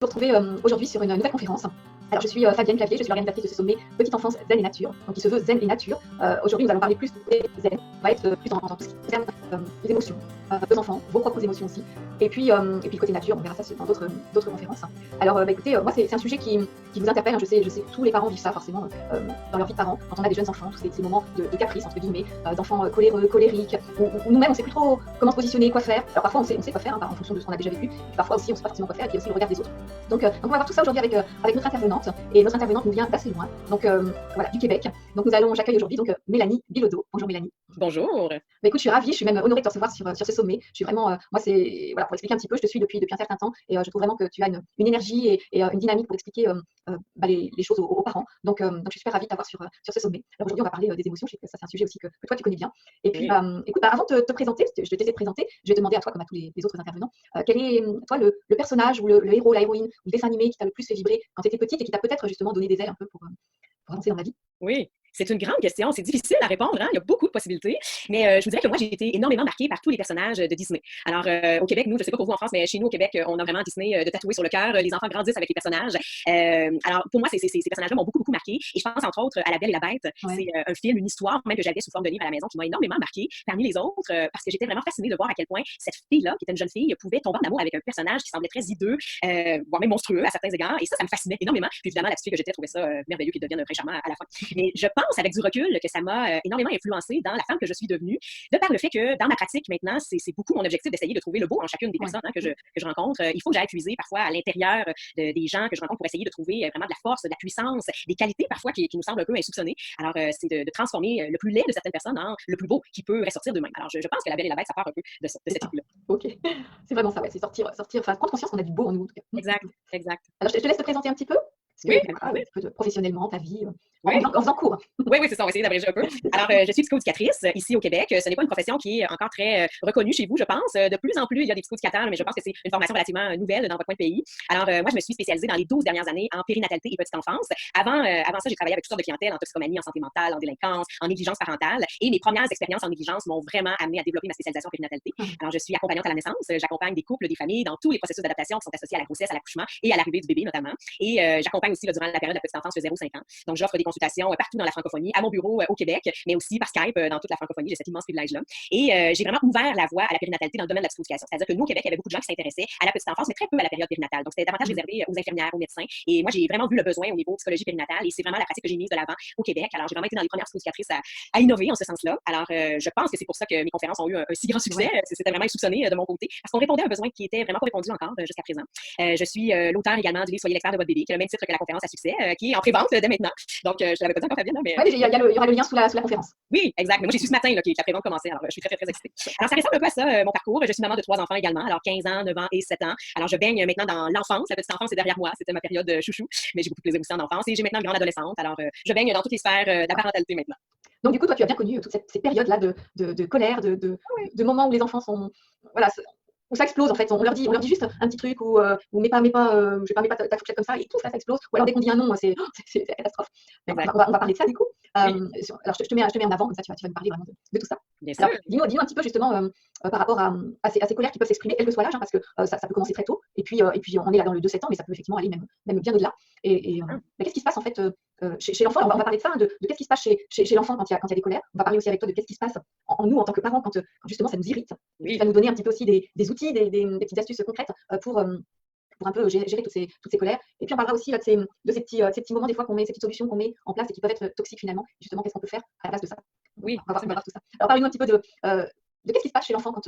Vous retrouvez aujourd'hui sur une nouvelle conférence. Alors je suis Fabienne Clavier, je suis l'organisatrice de ce sommet Petite enfance zen et nature, donc qui se veut zen et nature. Aujourd'hui nous allons parler plus de zen, on va être plus dans tout ce qui concerne les émotions, vos enfants, vos propres émotions aussi, et puis le côté nature, on verra ça dans d'autres conférences. Alors écoutez, moi c'est un sujet qui vous interpelle, hein. Je sais que tous les parents vivent ça forcément dans leur vie de parents, quand on a des jeunes enfants, tous ces moments de caprice entre guillemets, d'enfants coléreux, colériques, où nous-mêmes on ne sait plus trop comment se positionner, quoi faire. Alors parfois on sait quoi faire, hein, en fonction de ce qu'on a déjà vécu, et parfois aussi on ne sait pas forcément quoi faire, et puis aussi le regard des autres. Donc on va voir tout ça aujourd'hui avec notre intervenante, et notre intervenante nous vient d'assez loin, donc voilà, du Québec. Donc j'accueille aujourd'hui donc Mélanie Bilodeau. Bonjour Mélanie. Bonjour. Bah, écoute, je suis ravie, je suis même honorée de te recevoir sur ce sommet. Je suis vraiment, moi c'est, voilà, pour expliquer un petit peu, je te suis depuis un certain temps, et je trouve vraiment que tu as une énergie et une dynamique pour expliquer les choses aux parents. Donc je suis super ravie de t'avoir sur ce sommet. Alors aujourd'hui on va parler des émotions, je sais que ça c'est un sujet aussi que toi tu connais bien. Et puis Oui. écoute, avant de te présenter, je vais te laisser te présenter, je vais te demander à toi comme à tous les autres intervenants, quel est toi le personnage ou le héros, la héroïne ou le dessin animé qui t'a le plus fait vibrer quand tu étais petite et qui t'a peut-être justement donné des ailes un peu pour avancer dans la vie. Oui, c'est une grande question. C'est difficile à répondre, hein? Il y a beaucoup de possibilités. Mais je vous dirais que moi, j'ai été énormément marquée par tous les personnages de Disney. Alors, au Québec, nous, je ne sais pas pour vous en France, mais chez nous, au Québec, on a vraiment Disney de tatoué sur le cœur. Les enfants grandissent avec les personnages. Alors, pour moi, ces personnages-là m'ont beaucoup, beaucoup marqué. Et je pense, entre autres, à La Belle et la Bête. Ouais. C'est un film, une histoire, même que j'avais sous forme de livre à la maison, qui m'a énormément marqué parmi les autres, parce que j'étais vraiment fascinée de voir à quel point cette fille-là, qui était une jeune fille, pouvait tomber en amour avec un personnage qui semblait très hideux, voire même monstrueux à certains égards. Et ça me fascinait énormément. Puis évidemment, la petite fille que j'étais trouvait ça merveilleux qu'il devienne un prince charmant à la fin. Mais je pense, avec du recul, que ça m'a énormément influencée dans la femme que je suis devenue, de par le fait que dans ma pratique maintenant, c'est beaucoup mon objectif d'essayer de trouver le beau en chacune des personnes que je rencontre. Il faut que j'aille puiser parfois à l'intérieur des gens que je rencontre pour essayer de trouver vraiment de la force, de la puissance, des qualités parfois qui nous semblent un peu insoupçonnées. Alors, c'est de transformer le plus laid de certaines personnes en le plus beau qui peut ressortir d'eux-mêmes. Alors, je pense que La Belle et la Bête, ça part un peu de cette idée-là. Ok, c'est vraiment ça, ouais, c'est sortir, enfin prendre conscience qu'on a du beau en nous en tout cas. Exact, exact. Alors je te laisse te présenter un petit peu, parce Oui, que voilà, un petit peu professionnellement, ta vie, oui. en faisant cours. Oui, c'est ça, on va essayer d'abréger un peu. Alors, je suis psychoéducatrice ici au Québec. Ce n'est pas une profession qui est encore très reconnue chez vous, je pense. De plus en plus, il y a des psychoéducateurs, mais je pense que c'est une formation relativement nouvelle dans votre coin de pays. Alors, moi, je me suis spécialisée dans les 12 dernières années en périnatalité et petite enfance. Avant ça, j'ai travaillé avec toutes sortes de clientèles en toxicomanie, en santé mentale, en délinquance, en négligence parentale. Et mes premières expériences en négligence m'ont vraiment amené à développer ma spécialisation en périnatalité. Alors, je suis accompagnante à la naissance. J'accompagne des couples, des familles dans tous les processus d'adaptation qui sont associés à la grossesse, à l'accouchement et à l'arrivée du bébé notamment. Et j'accompagne aussi durant la période de la petite enfance de 0-5 ans. Donc, j'offre des consultations partout dans la francophonie, à mon bureau au Québec, mais aussi par Skype dans toute la francophonie. J'ai cet immense privilège-là. Et j'ai vraiment ouvert la voie à la périnatalité dans le domaine de la psychoéducation. C'est-à-dire que nous, au Québec, il y avait beaucoup de gens qui s'intéressaient à la petite enfance, mais très peu à la période périnatale. Donc, c'était davantage réservé aux infirmières, aux médecins. Et moi, j'ai vraiment vu le besoin au niveau psychologie périnatale et c'est vraiment la pratique que j'ai mise de l'avant au Québec. Alors, j'ai vraiment été dans les premières psychoéducatrices à innover en ce sens-là. Alors, je pense que c'est pour ça que mes conférences ont eu un si grand succès. C'était vraiment insoupçonné de mon côté, parce qu'on répondait à un besoin qui était vraiment pas répondu encore jusqu'à présent. Je suis l'auteur également du livre Soyez l'expert de votre bébé, qui a le même titre que la conférence à succès, qui est en pré-vente dès maintenant. Donc, je l'avais pas dit encore, Fabienne, mais. Ouais, il y aura le lien sous la conférence. Oui, exact. Mais moi, j'ai su ce matin là, que la pré-vente commençait. Alors, je suis très, très, très excitée. Alors, ça ressemble un peu à ça, mon parcours. Je suis maman de 3 enfants également. Alors, 15 ans, 9 ans et 7 ans. Alors, je baigne maintenant dans l'enfance. La petite enfance est derrière moi. C'était ma période chouchou. Mais j'ai beaucoup de plaisir aussi en enfance. Et j'ai maintenant une grande adolescente. Alors, je baigne dans toutes les sphères de la parentalité maintenant. Donc du coup, toi, tu as bien connu toutes ces périodes-là de colère, de moments où les enfants sont, voilà, où ça explose en fait. On leur dit juste un petit truc ou mets pas, je vais pas, mets pas ta fourchette comme ça et tout ça explose. Ou alors dès qu'on dit un non, c'est la catastrophe. On va parler de ça du coup. Alors je te mets en avant, comme ça tu vas nous parler vraiment de tout ça. Bien sûr. Alors dis-moi un petit peu justement par rapport à ces colères qui peuvent s'exprimer, quel que soit l'âge, hein, parce que ça peut commencer très tôt. Et puis on est là dans le 2-7 ans, mais ça peut effectivement aller même bien au-delà. Et qu'est-ce qui se passe en fait chez l'enfant? On va parler de ça, de qu'est-ce qui se passe chez l'enfant quand il y a des colères. On va parler aussi avec toi de qu'est-ce qui se passe en nous en tant que parents quand justement ça nous irrite. Tu vas nous donner un petit peu aussi des outils, des petites astuces concrètes pour un peu gérer toutes ces colères. Et puis on parlera aussi de ces petits moments des fois qu'on met, ces petites solutions qu'on met en place et qui peuvent être toxiques finalement. Et justement, qu'est-ce qu'on peut faire à la place de ça? Oui. On va voir tout ça. Alors parlez-nous un petit peu de qu'est-ce qui se passe chez l'enfant quand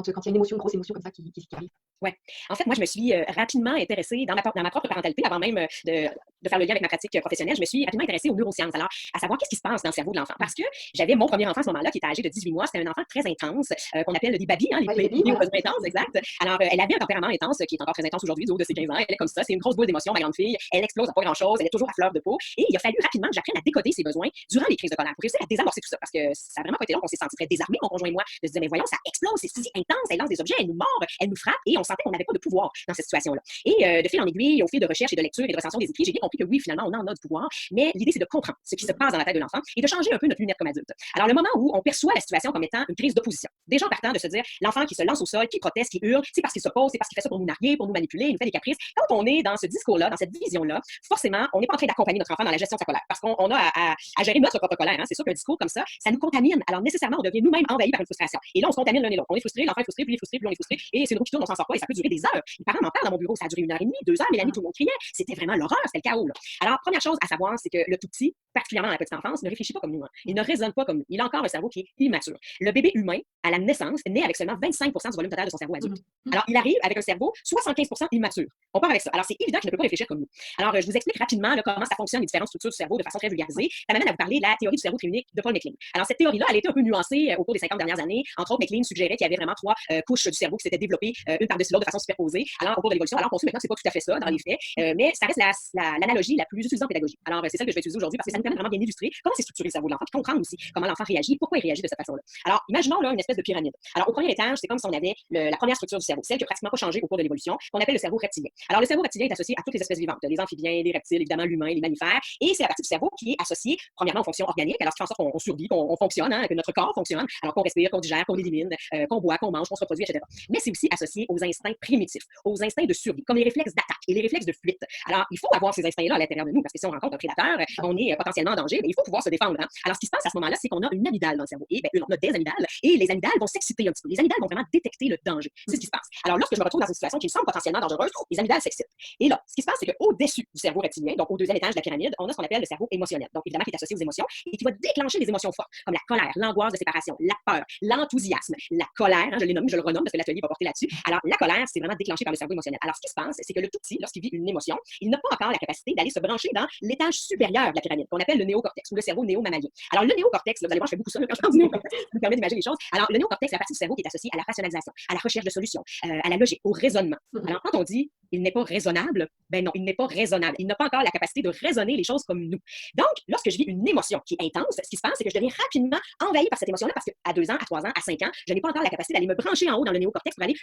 il y a une émotion, une grosse émotion comme ça qui arrive. Ouais. En fait, moi, je me suis rapidement intéressée dans ma propre parentalité, avant même de faire le lien avec ma pratique professionnelle. Je me suis rapidement intéressée aux neurosciences, alors à savoir qu'est-ce qui se passe dans le cerveau de l'enfant. Parce que j'avais mon premier enfant à ce moment-là, qui était âgé de 18 mois. C'était un enfant très intense, qu'on appelle des babys, hein, les bébés aux besoins intenses, exact. Alors, elle avait un tempérament intense qui est encore très intense aujourd'hui, du haut de ses 15 ans. Elle est comme ça, c'est une grosse boule d'émotions, ma grande fille. Elle explose à pas grand-chose, elle est toujours à fleur de peau. Et il a fallu rapidement que j'apprenne à décoder ses besoins durant les crises de colère pour réussir à désamorcer tout ça. Parce que ça a vraiment pas été long, on s'est senti très désarmés, mon conjoint et moi, de se dire, mais voyons, ça explose, c'est si intense, elle lance des objets, elle nous mord, elle nous frappe, et on sentait qu'on n'avait pas de pouvoir dans cette situation-là. Et de fil en aiguille, au fil de recherche et de lecture et de recension des écrits, j'ai bien compris compris que oui, finalement, on en a du pouvoir, mais l'idée, c'est de comprendre ce qui se passe dans la tête de l'enfant et de changer un peu notre lunette comme adulte. Alors, le moment où on perçoit la situation comme étant une crise d'opposition, déjà en partant de se dire, l'enfant qui se lance au sol, qui proteste, qui hurle, c'est parce qu'il s'oppose, c'est parce qu'il fait ça pour nous narguer, pour nous manipuler, il nous fait des caprices. Quand on est dans ce discours-là, dans cette vision-là, forcément, on n'est pas en train d'accompagner notre enfant dans la gestion de sa colère parce qu'on a à gérer notre propre colère. Hein. C'est sûr qu'un discours comme ça nous contamine. Alors, nécessairement, on devient nous-mêmes envahis par une frustration. Et là, on se contamine l'un et l'autre. On est frustré, l'enfant est frustré, puis il est frustré, puis on est frustré. Et c'est une roue qui tourne, on s'en sort pas et ça peut durer des heures. Les parents m'en parlent dans mon bureau. Ça a duré 1h30, 2 heures. Mélanie, tout le monde criait. C'était vraiment l'horreur, c'était le chaos. Là. Alors, première chose à savoir, c'est que le tout petit, particulièrement dans la petite enfance, ne réfléchit pas comme nous. Hein. Il ne raisonne pas comme nous. Il a encore un cerveau qui est immature. Le bébé humain, à la naissance, naît avec seulement 25% du volume total de son cerveau adulte. Alors, il arrive avec un cerveau 75% immature. On part avec ça. Alors, c'est évident qu'il ne peut pas réfléchir comme nous. Alors, je vous explique rapidement là, comment ça fonctionne, les différentes structures du cerveau de façon très vulgarisée. Ça m'amène à vous parler de la théorie du cerveau triunique de Paul MacLean. Alors, cette théorie-là, elle a été un peu nuancée au cours des 50 dernières années. Entre autres, MacLean suggérait qu'il y avait vraiment 3 couches du cerveau qui s'étaient développées une par-dessus l'autre de façon superposée. Alors, au cours de l'évolution, alors on sait maintenant que c'est pas tout à fait ça dans les faits, mais ça reste l'analogie la plus utilisée en pédagogie. Alors, c'est celle que je vais utiliser aujourd'hui parce que ça nous permet vraiment bien d'illustrer comment c'est structuré le cerveau de l'enfant, puis comprendre aussi comment l'enfant réagit, pourquoi il réagit de cette façon-là. Alors, imaginons là une espèce de pyramide. Alors, au premier étage, c'est comme si on avait la première structure du cerveau, celle qui n'a pratiquement pas changé au cours de l'évolution, qu'on appelle le cerveau reptilien. Alors, le cerveau reptilien est associé à toutes les espèces vivantes, les amphibiens, les reptiles, évidemment l'humain, les mammifères, et c'est la partie du cerveau qui est associée premièrement aux fonctions organiques, alors ce qui fait en sorte qu'on survit, qu'on fonctionne, hein, que notre corps fonctionne, alors qu'on respire, qu'on digère, qu'on élimine, qu'on boit, qu'on mange, qu'on se reproduit, etc. Mais c'est aussi associé aux instincts primitifs, aux instincts de survie, comme les réflexes d'attaque et les réflexes de fuite. Alors, il faut avoir ces instincts-là à l'intérieur de nous, parce que si on rencontre un prédateur, on est potentiellement en danger, mais il faut pouvoir se défendre. Hein. Alors, ce qui se passe à ce moment-là, c'est qu'on a une amygdale dans le cerveau. Et on a des amygdales, et les amygdales vont s'exciter un petit peu. Les amygdales vont vraiment détecter le danger. C'est ce qui se passe. Alors, lorsque je me retrouve dans une situation qui me semble potentiellement dangereuse, les amygdales s'excitent. Et là, ce qui se passe, c'est qu'au-dessus du cerveau reptilien, donc au deuxième étage de la pyramide, on a ce qu'on appelle le cerveau émotionnel. Donc, évidemment, qui est associé aux émotions et qui va déclencher des émotions fortes, comme la colère, l'angoisse de séparation, la peur, l'enthousiasme, la colère, hein, je le renomme parce que l'atelier va porter là-dessus. Alors, la colère, c'est vraiment déclenché par le cerveau émotionnel. Alors, ce qui se passe, c'est que le tout petit, lorsqu'il vit une émotion, il n'a pas encore la capacité d'aller se brancher dans l'étage supérieur de la pyramide, qu'on appelle le néocortex ou le cerveau néo-mammalien. Alors, le néocortex, là, vous allez voir, je fais beaucoup ça quand je parle du néocortex, ça nous permet d'imaginer les choses. Alors, le néocortex, c'est la partie du cerveau qui est associée à la rationalisation, à la recherche de solutions, à la logique, au raisonnement. Alors, quand on dit il n'est pas raisonnable, ben non, il n'est pas raisonnable. Il n'a pas encore la capacité de raisonner les choses comme nous. Donc, lorsque je vis une émotion qui est intense, ce qui se passe, c'est que je deviens rapidement envahi par cette émotion-là parce qu'à 2 ans, à 3 ans, à 5 ans, je n'ai pas encore la capacité d'aller me brancher en haut dans le néocortex pour aller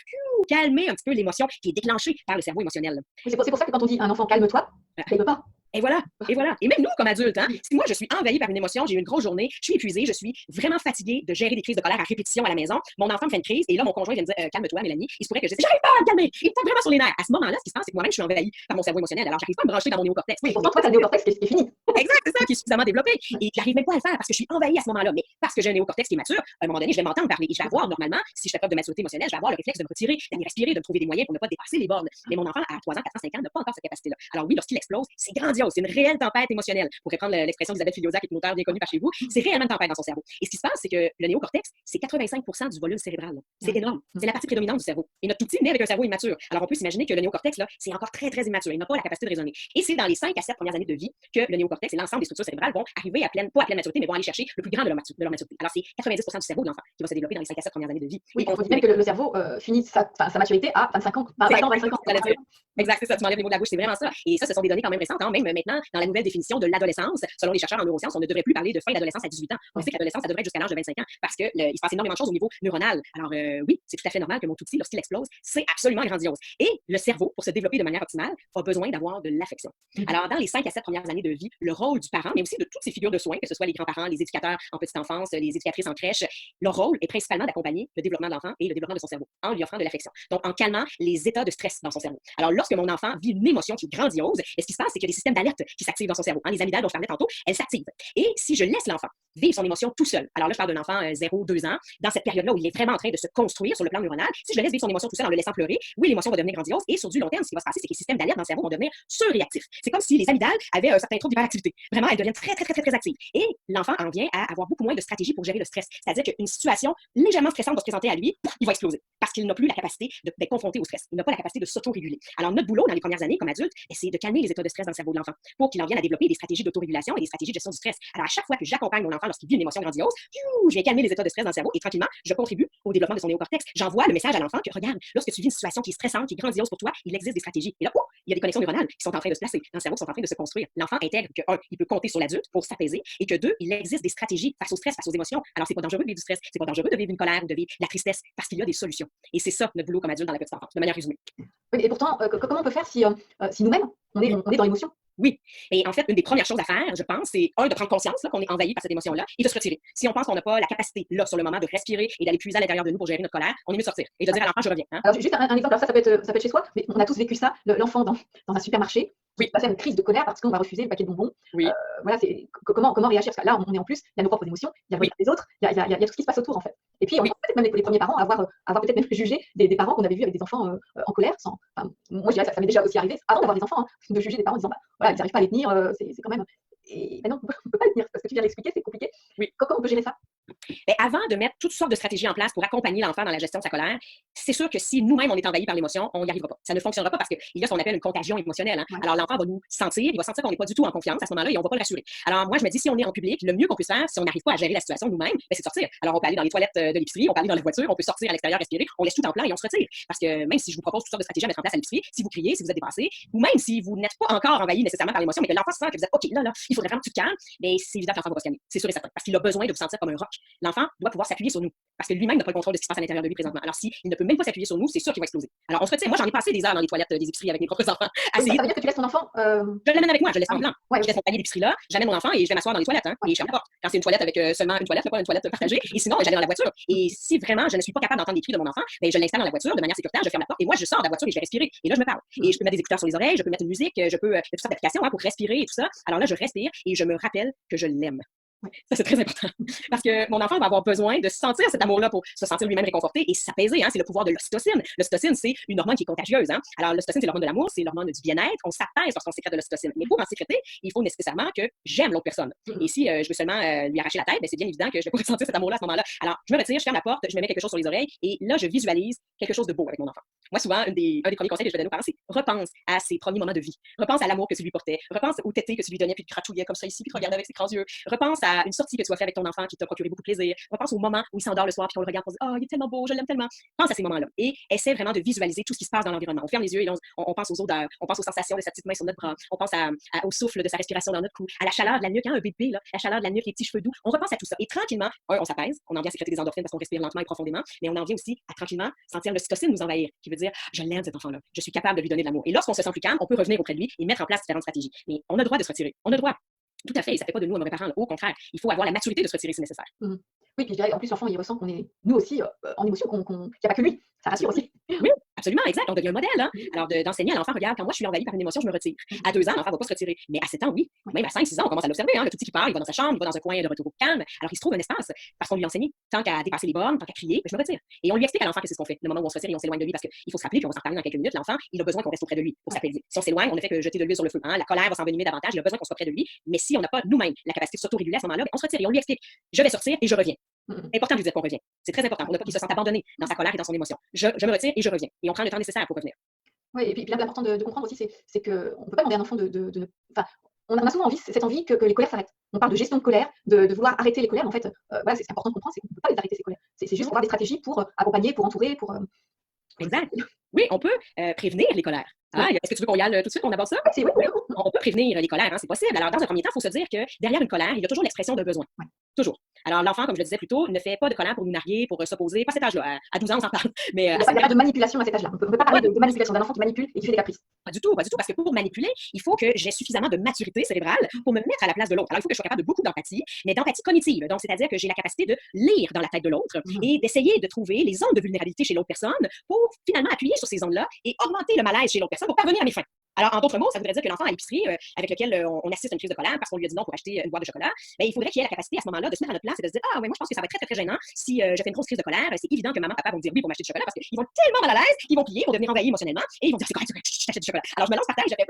calmer un petit peu l'émotion qui est déclenchée par le cerveau émotionnel. C'est pour ça que quand on dit à un enfant calme-toi, il ne peut pas. Et voilà, et voilà. Et même nous, comme adultes, hein, si moi, je suis envahie par une émotion, j'ai eu une grosse journée, je suis épuisée, je suis vraiment fatiguée de gérer des crises de colère à répétition à la maison, mon enfant me fait une crise, et là, mon conjoint vient me dire calme-toi, Mélanie. Il se pourrait que je dise j'arrive pas à me calmer, il me tape vraiment sur les nerfs. À ce moment-là, ce qui se passe, c'est que moi-même, je suis envahie par mon cerveau émotionnel, alors j'arrive pas à me brancher dans mon néocortex. Oui, pourtant, toi, tu as le néocortex qui est fini. Exact, c'est ça, qui est suffisamment développé. Et j'arrive même pas à le faire parce que je suis envahie à ce moment-là. Mais parce que j'ai un néocortex qui est mature, à un moment donné, je vais m'entendre parler. Et je vais avoir, normalement, si je fais preuve de maturité émotionnelle, je vais avoir le réflexe de me retirer, d'aller respirer, de me trouver des moyens pour ne pas dépasser les bornes. Mais mon enfant, à 3 ans, 4 ans, 5 ans, n'a pas encore cette capacité-là. Alors oui, lorsqu'il explose, c'est grandiose, c'est une réelle tempête émotionnelle. Pour reprendre l'expression d'Isabelle Filiosa, qui est une auteure bien connue par chez vous, c'est réellement une tempête dans son cerveau. Et ce qui se passe, c'est que le néocortex, c'est 85% du volume cérébral. C'est énorme. C'est la partie prédominante du cerveau. Et notre tout petit naît avec un cerveau immature. Alors on peut s'imaginer que le néocortex, là, c'est encore très, très immature. Il n'a pas la capacité de raisonner. Et c'est dans les 5 à 7 premières années de vie que le néocortex et l'ensemble des structures cérébrales vont arriver à pleine, pas à pleine maturité, mais vont aller chercher le plus grand de leur maturité. Alors c'est 90% du cerveau de l'enfant qui va se développer dans les 5 à 7 premières années de vie. Oui, on dit même que le cerveau finit sa maturité à 25 ans. 25 ans. Exact, c'est ça, tu m'enlèves les mots de la bouche, c'est vraiment ça. Et ça, ce sont des données quand même récentes, hein, même maintenant, dans la nouvelle définition de l'adolescence, selon les chercheurs en neurosciences, on ne devrait plus parler de fin d'adolescence à 18 ans. On sait que l'adolescence, ça devrait être jusqu'à l'âge de 25 ans parce qu'il se passe énormément de choses au niveau neuronal. Alors oui, c'est tout à fait normal que mon tout petit, lorsqu'il explose, c'est absolument grandiose. Et le cerveau, pour se développer de manière optimale, a besoin d'avoir de l'affection. Alors, dans les 5 à 7 premières années de vie, le rôle du parent, mais aussi de toutes ces figures de soins, que ce soit les grands-parents, les éducateurs en petite enfance, les éducatrices en crèche, leur rôle est principalement d'accompagner le développement de l'enfant et le développement de son cerveau en lui offrant de l'affection. Donc, en calmant les états de stress dans son cerveau. Alors, lorsque mon enfant vit une émotion qui est grandiose, ce qui se passe, c'est qu'il y a des systèmes d'alerte qui s'activent dans son cerveau. Hein, les amygdales dont je parlais tantôt, elles s'activent. Et si je laisse l'enfant vivre son émotion tout seul, alors là, je parle d'un enfant 0-2 ans, dans cette période-là où il est vraiment en train de se construire sur le plan neuronal, si je le laisse vivre son émotion tout seul en le laissant pleurer, oui, l'émotion va devenir grandiose et sur du long terme, ce qui va se passer, c'est que les systèmes d'alerte dans le cerveau vont devenir surréactifs. C'est comme si les amygdales avaient un certain trouble d'hyperactivité. Vraiment, elles deviennent très, très, très, très, très actives. Et l'enfant en vient à avoir beaucoup moins de stratégies pour gérer le stress. C'est-à-dire qu'une situation légèrement stressante va se présenter à lui, il va exploser parce qu'il n'a plus la capacité d'être confronté au stress. Il n'a pas la capacité de s'autoréguler. Alors, notre boulot dans les premières années comme adulte, c'est de calmer les états de stress dans le cerveau de l'enfant pour qu'il en vienne à développer des stratégies d'autorégulation et des stratégies de gestion du stress. Alors, à chaque fois que j'accompagne mon enfant lorsqu'il vit une émotion grandiose, je vais calmer les états de stress dans le cerveau et tranquillement, je contribue au développement de son néocortex. J'envoie le message à l'enfant que regarde, lorsque tu vis une situation qui est stressante, qui est grandiose pour toi, il existe des stratégies. Et là, il y a des connexions neuronales qui sont en train de se placer dans le cerveau, qui sont en train de se construire. L'enfant intègre que, 1, il peut compter sur l'adulte pour s'apaiser et que 2, il existe des stratégies face au stress, face aux émotions. Alors, c'est pas dangereux de vivre du stress, c'est pas dangereux de vivre une colère ou de vivre de la tristesse parce qu'il y a des solutions. Et c'est ça notre boulot comme adulte dans la petite enfance, de manière résumée. Oui, et pourtant, comment on peut faire si nous-mêmes, on est dans l'émotion? Oui. Et en fait, une des premières choses à faire, je pense, c'est de prendre conscience qu'on est envahi par cette émotion-là et de se retirer. Si on pense qu'on n'a pas la capacité, là, sur le moment, de respirer et d'aller puiser à l'intérieur de nous pour gérer notre colère, on est mieux de sortir et de dire à l'enfant, je reviens. Hein? Alors, juste un exemple, alors ça peut être chez soi, mais on a tous vécu ça, l'enfant dans un supermarché qui Oui. passe à une crise de colère parce qu'on va refuser le paquet de bonbons. Oui. Voilà, comment réagir? Parce que là, on est en plus, il y a nos propres émotions, il y a le regard des autres, il y a tout ce qui se passe autour, en fait. Et puis, on Oui. est peut-être même les premiers parents à avoir peut-être même jugé des parents qu'on avait vus avec des enfants en colère. Moi, je dirais que ça m'est déjà aussi arrivé, avant d'avoir des enfants, hein, de juger des parents en disant, bah, voilà, ils n'arrivent pas à les tenir, c'est quand même. Et ben non, on ne peut pas les tenir, parce que tu viens d'expliquer, c'est compliqué. Oui. Comment on peut gérer ça? Mais avant de mettre toutes sortes de stratégies en place pour accompagner l'enfant dans la gestion de sa colère, c'est sûr que si nous-mêmes on est envahi par l'émotion, on n'y arrivera pas. Ça ne fonctionnera pas parce qu'il y a ce qu'on appelle une contagion émotionnelle. Hein. Ouais. Alors l'enfant va nous sentir, il va sentir qu'on n'est pas du tout en confiance à ce moment-là et on ne va pas le rassurer. Alors moi je me dis, si on est en public, le mieux qu'on puisse faire, si on n'arrive pas à gérer la situation nous-mêmes, ben, c'est de sortir. Alors on peut aller dans les toilettes de l'épicerie, on peut aller dans la voiture, on peut sortir à l'extérieur, respirer, on laisse tout en plan et on se retire. Parce que même si je vous propose toutes sortes de stratégies à mettre en place à l'épicerie, si vous criez, si vous êtes dépassé, ou même si vous n'êtes pas encore envahi nécessairement par l'émotion, mais que l'enfant sent que vous êtes OK, là, il faudrait vraiment que tu te calmes, mais c'est évident que l'enfant va se calmer. C'est sûr et certain. Parce qu'il a besoin de vous sentir comme un roc. L'enfant doit pouvoir s'appuyer sur nous. Parce que lui-même n'a pas le contrôle de ce qui se passe à l'intérieur de lui présentement. Alors, s'il ne peut même pas s'appuyer sur nous, c'est sûr qu'il va exploser. Alors, on se retire. Moi, j'en ai passé des heures dans les toilettes des épiceries avec mes propres enfants. Ça veut dire que tu laisses ton enfant. Je l'amène avec moi, je laisse en blanc. Ouais, Je laisse mon panier d'épicerie là, j'amène mon enfant et je vais m'asseoir dans les toilettes. Hein, et je ferme la porte. Quand c'est une toilette avec seulement une toilette, pas une toilette partagée. Et sinon, j'allais dans la voiture. Et si vraiment je ne suis pas capable d'entendre les cris de mon enfant, ben, je l'installe dans la voiture de manière sécuritaire, je ferme la porte et moi, je sors de la voiture et je vais respirer. Et là, je me parle. Et je peux mettre des écouteurs sur les oreilles, je peux mettre une musique, je peux. Il y a toutes sortes d'applications hein, pour respirer et tout ça. Alors là, je respire et je me rappelle que je l'aime. Ça, c'est très important. Parce que mon enfant va avoir besoin de sentir cet amour-là pour se sentir lui-même réconforté et s'apaiser. Hein. C'est le pouvoir de l'ocytocine. L'ocytocine, c'est une hormone qui est contagieuse. Hein. Alors, l'ocytocine, c'est l'hormone de l'amour, c'est l'hormone du bien-être. On s'apaise lorsqu'on sécrète de l'ocytocine. Mais pour en sécréter, il faut nécessairement que j'aime l'autre personne. Et si je veux seulement lui arracher la tête, ben, c'est bien évident que je vais pas ressentir cet amour-là à ce moment-là. Alors, je me retire, je ferme la porte, je me mets quelque chose sur les oreilles et là, je visualise quelque chose de beau avec mon enfant. Moi, souvent, un des premiers conseils que je vais donner aux parents, c'est repense à ses premiers moments de vie. Repense à l'amour que tu lui portais. Repense au tété que tu lui donnais puis tu cratouillais comme ça ici puis tu regardais avec ses grands yeux. Repense à une sortie que tu as fait avec ton enfant qui t'a procuré beaucoup de plaisir. Repense au moment où il s'endort le soir puis qu'on le regarde pour dire oh, il est tellement beau, je l'aime tellement. Pense à ces moments-là et essaie vraiment de visualiser tout ce qui se passe dans l'environnement. On ferme les yeux et on pense aux odeurs, on pense aux sensations de sa petite main sur notre bras, on pense au souffle de sa respiration dans notre cou, à la chaleur de la nuque, hein, un bébé, là, la chaleur de la nuque, les petits cheveux doux. On repense à tout ça et tranquillement, on s'apaise, on en vient à sécréter des endorphines parce qu'on respire lentement et profondément, mais on en vient aussi à tranquillement sentir l'ocytocine nous envahir, qui veut dire je l'aime cet enfant-là, je suis capable de lui donner de l'amour. Et lorsqu'on se sent plus calme, on peut revenir auprès de lui et mettre en place différentes stratégies. Mais on a le droit de se retirer, on a le droit. Tout à fait, et ça ne fait pas de nous un mauvais parent. Au contraire, il faut avoir la maturité de se retirer si nécessaire. Oui, puis je dirais, en plus, l'enfant, il ressent qu'on est, nous aussi, en émotion, qu'il n'y a pas que lui. Ça rassure aussi. Oui, absolument, exact. On devient un modèle. Hein? Alors, d'enseigner à l'enfant, regarde, quand moi je suis envahi par une émotion, je me retire. À 2 ans, l'enfant ne va pas se retirer. Mais à 7 ans, oui. Même à 5-6 ans, on commence à l'observer. Hein? Le tout petit qui part, il va dans sa chambre, il va dans un coin de retour au calme. Alors, il se trouve un espace parce qu'on lui a enseigné. Tant qu'à dépasser les bornes, tant qu'à crier, je me retire. Et on lui explique à l'enfant que c'est ce qu'on fait. Le moment où on se retire et on s'éloigne de lui parce qu'il faut se rappeler, puis on va s'en parler dans quelques minutes. L'enfant, il a besoin qu'on reste auprès de lui pour s'apaiser. Si on s'éloigne, on ne fait que jeter de l'huile sur le feu. Hein? La colère va s'envenimer davantage, il a besoin qu'on soit près de lui. Mais si on n'a pas nous-mêmes la capacité de s'auto-réguler à ce moment-là, on se retire et on lui explique je vais sortir et je reviens. C'est important de lui dire qu'on revient. C'est très important pour ne pas qu'il se sente abandonné dans sa colère et dans son émotion. Je me retire et je reviens. Et on prend le temps nécessaire pour revenir. Oui, et puis l'important de comprendre aussi, c'est qu'on ne peut pas demander à un enfant enfin, on a souvent cette envie que les colères s'arrêtent. On parle de gestion de colère, de vouloir arrêter les colères. En fait, voilà, c'est important de comprendre, c'est qu'on ne peut pas les arrêter, ces colères. C'est juste avoir des stratégies pour accompagner, pour entourer, pour. Exact. Oui, on peut prévenir les colères. Ah, est-ce que tu veux qu'on y aille tout de suite, qu'on aborde ça? Oui. On peut prévenir les colères, hein, c'est possible. Alors, dans un premier temps, il faut se dire que derrière une colère, il y a toujours l'expression d'un besoin. Ouais. Toujours. Alors, l'enfant, comme je le disais plus tôt, ne fait pas de colère pour nous narguer, pour s'opposer. Pas à cet âge-là. À 12 ans, on s'en parle. Mais, il n'y a pas de manipulation à cet âge-là. On ne peut pas parler de manipulation d'un enfant qui manipule et qui fait des caprices. Pas du tout, parce que pour manipuler, il faut que j'ai suffisamment de maturité cérébrale pour me mettre à la place de l'autre. Alors, il faut que je sois capable de beaucoup d'empathie, mais d'empathie cognitive. Donc, c'est-à-dire que j'ai la capacité de lire dans la tête de l'autre et d'essayer de trouver les zones de vulnérabilité chez l'autre personne pour finalement appuyer sur ces zones-là et augmenter le malaise chez l'autre personne pour parvenir à mes fins. Alors, en d'autres mots, ça voudrait dire que l'enfant à l'épicerie avec lequel on assiste à une crise de colère parce qu'on lui a dit non pour acheter une boîte de chocolat, ben, il faudrait qu'il ait la capacité à ce moment-là de se mettre à notre place et de se dire ah ouais, moi je pense que ça va être très, très, très gênant si je fais une grosse crise de colère. C'est évident que maman, papa vont me dire oui pour m'acheter du chocolat parce qu'ils vont tellement mal à l'aise qu'ils vont plier, vont devenir envahis émotionnellement et ils vont dire c'est correct, je t'achète du chocolat. Alors, je me lance par terre et je fais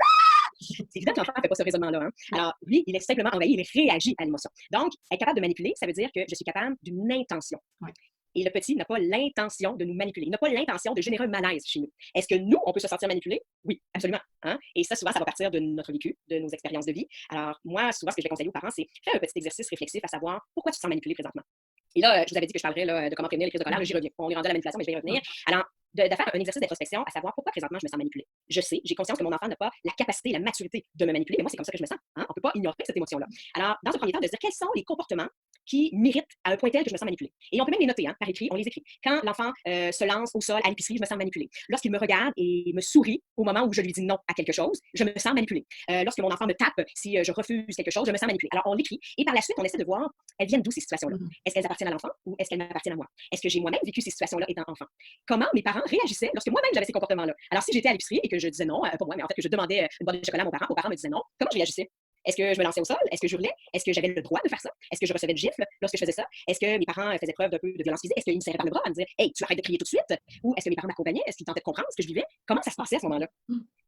c'est évident que l'enfant ne fait pas ce raisonnement-là. Hein? Alors, lui, il est simplement envahi, il réagit à l'émotion. Donc, être capable de manipuler, ça veut dire que je suis capable d'une intention. Ouais. Et le petit n'a pas l'intention de nous manipuler. Il n'a pas l'intention de générer un malaise chez nous. Est-ce que nous, on peut se sentir manipulé? Oui, absolument. Hein? Et ça, souvent, ça va partir de notre vécu, de nos expériences de vie. Alors, moi, souvent, ce que je vais conseiller aux parents, c'est faire un petit exercice réflexif à savoir pourquoi tu te sens manipulé présentement. Et là, je vous avais dit que je parlerais là, de comment prévenir les crises de colère. J'y reviens. On est rendu à la manipulation, mais je vais y revenir. Alors, de faire un exercice d'introspection à savoir pourquoi présentement je me sens manipulée. Je sais, j'ai conscience que mon enfant n'a pas la capacité, la maturité de me manipuler, mais moi, c'est comme ça que je me sens. Hein? On ne peut pas ignorer cette émotion-là. Alors, dans un premier temps, de se dire quels sont les comportements qui méritent à un point tel que je me sens manipulée. Et on peut même les noter, hein, par écrit, on les écrit. Quand l'enfant se lance au sol à l'épicerie, je me sens manipulée. Lorsqu'il me regarde et me sourit au moment où je lui dis non à quelque chose, je me sens manipulée. Lorsque mon enfant me tape, si je refuse quelque chose, je me sens manipulée. Alors, on l'écrit et par la suite, on essaie de voir, elles viennent d'où ces situations-là? Est-ce qu'elles appartiennent à l'enfant ou est-ce qu'elles m'appartiennent à moi? Est-ce que j'ai moi-même vécu ces situations-là étant enfant? Comment mes parents réagissaient lorsque moi-même j'avais ces comportements-là? Alors, si j'étais à l'épicerie et que je disais non, pas moi, mais en fait que je demandais une boîte de chocolat à mon parent me disait non, comment je réagissais? Est-ce que je me lançais au sol? Est-ce que je hurlais? Est-ce que j'avais le droit de faire ça? Est-ce que je recevais de gifles lorsque je faisais ça? Est-ce que mes parents faisaient preuve d'un peu de violence physique? Est-ce qu'ils me serraient par le bras à me dire hey, tu arrêtes de crier tout de suite? Ou est-ce que mes parents m'accompagnaient? Est-ce qu'ils tentaient de comprendre ce que je vivais? Comment ça se passait à ce moment-là?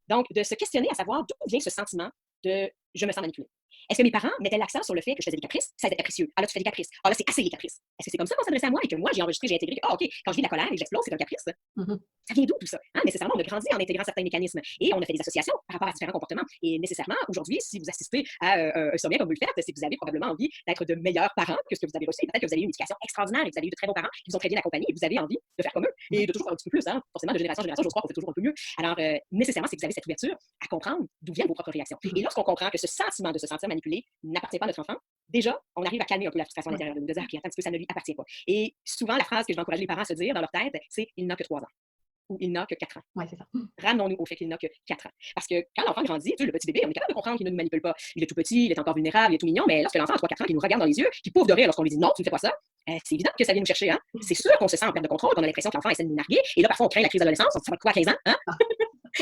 Donc, de se questionner à savoir d'où vient ce sentiment de je me sens manipulée. Est-ce que mes parents mettaient l'accent sur le fait que je faisais des caprices? Ça a été capricieux. Ah là, tu fais des caprices. Ah là, c'est assez les caprices. Est-ce que c'est comme ça qu'on s'adressait à moi et que moi, j'ai enregistré, j'ai intégré que, ah, OK, quand je vis de la colère et que j'explose, c'est un caprice? Ça vient d'où tout ça? Hein? Nécessairement, on a grandi en intégrant certains mécanismes et on a fait des associations par rapport à différents comportements. Et nécessairement, aujourd'hui, si vous assistez à un sommet comme vous le faites, c'est que vous avez probablement envie d'être de meilleurs parents que ce que vous avez reçu. Peut-être que vous avez eu une éducation extraordinaire et que vous avez eu de très bons parents qui vous ont très bien accompagnés et vous avez envie de faire comme eux et de toujours faire un petit peu plus. Hein? Forcément, de génération en génération, j'ose croire qu'on fait toujours un peu mieux. Alors, nécessairement, c'est que vous avez cette ouverture à comprendre d'où viennent vos propres réactions. Et lorsqu'on comprend que ce sentiment de se sentir manipulé n'appartient pas à notre enfant, déjà, on arrive à calmer un peu la frustration à l'intérieur de nous, de dire, OK, attends un petit peu, ça ne lui appartient pas. Et souvent, la phrase que je vais encourager les parents à se dire dans leur tête, c'est il n'a que 3 ans ou il n'a que 4 ans. Ouais, c'est ça. Ramenons-nous au fait qu'il n'a que 4 ans. Parce que quand l'enfant grandit, tu sais, le petit bébé, on est capable de comprendre qu'il ne nous manipule pas. Il est tout petit, il est encore vulnérable, il est tout mignon, mais lorsque l'enfant a 3-4 ans, qui nous regarde dans les yeux, qui pouffe de rire lorsqu'on lui dit non, tu ne fais pas ça, c'est évident que ça vient nous chercher. Hein? C'est sûr qu'on se sent en perte de contrôle, qu'on a l'impression que l'enfant essaie de nous narguer. Et là, parfois, on craint la crise d'adolescence. Ça va de quoi à 15 ans? Hein?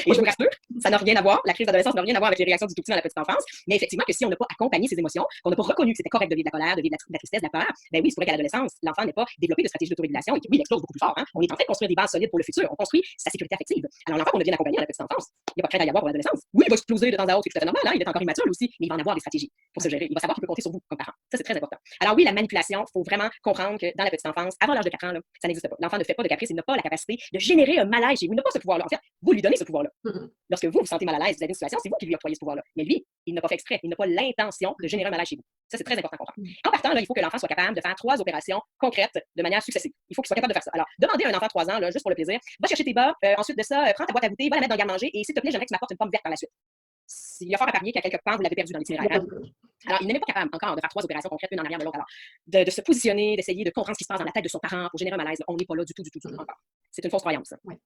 Et je vous rassure, ça n'a rien à voir. La crise d'adolescence n'a rien à voir avec les réactions du tout petit dans la petite enfance. Mais effectivement, que si on n'a pas accompagné ces émotions, qu'on n'a pas reconnu que c'était correct de vivre de la colère, de vivre de la tristesse, de la peur, ben oui, c'est vrai qu'à l'adolescence, l'enfant n'est pas développé de stratégie d'autorégulation et que oui, il explose beaucoup plus fort. Hein? On est en train de construire des bases solides pour le futur. On construit sa sécurité affective. Alors l'enfant, on a bien accompagné dans la petite enfance. Il n'y a pas crainte d'y avoir pour l'adolescence. Oui, il va exploser de temps à autre, c'est tout à fait normal. Hein? Il est encore immature lui aussi, mais il va en avoir des stratégies pour se gérer. Il va savoir qu'il peut compter sur vous comme parent. Ça, c'est très important. Alors oui, la manipulation, il faut vraiment comprendre que dans la petite enfance, avant l'âge de 4 ans, là, ça n'existe pas. L'enfant ne fait pas de caprice, il n'a pas la capacité de générer un malaise chez vous. Il n'a pas ce pouvoir-là. En fait, vous lui donnez ce pouvoir-là. Lorsque vous vous sentez mal à l'aise, vous avez une situation, c'est vous qui lui octroyez ce pouvoir-là. Mais lui, il n'a pas fait exprès, il n'a pas l'intention de générer un malaise chez vous. Ça, c'est très important à comprendre. En partant, là, il faut que l'enfant soit capable de faire 3 opérations concrètes de manière successive. Il faut qu'il soit capable de faire ça. Alors, demandez à un enfant de 3 ans, là, juste pour le plaisir, va chercher tes bas, ensuite de ça, prends ta boîte à goûter, va la mettre dans le garde-manger et s'il te plaît, j'aimerais que tu m'apportes une pomme verte par la suite. Il va fort à parier qu'à quelque part, vous l'avez perdu dans l'itinéraire. Hein? Alors, il n'est pas capable encore de faire 3 opérations concrètes, une en arrière de l'autre. Alors, de se positionner, d'essayer de comprendre ce qui se passe dans la tête de son parent pour générer un malaise. On n'est pas là du tout encore. C'est une fausse croyance. Ouais.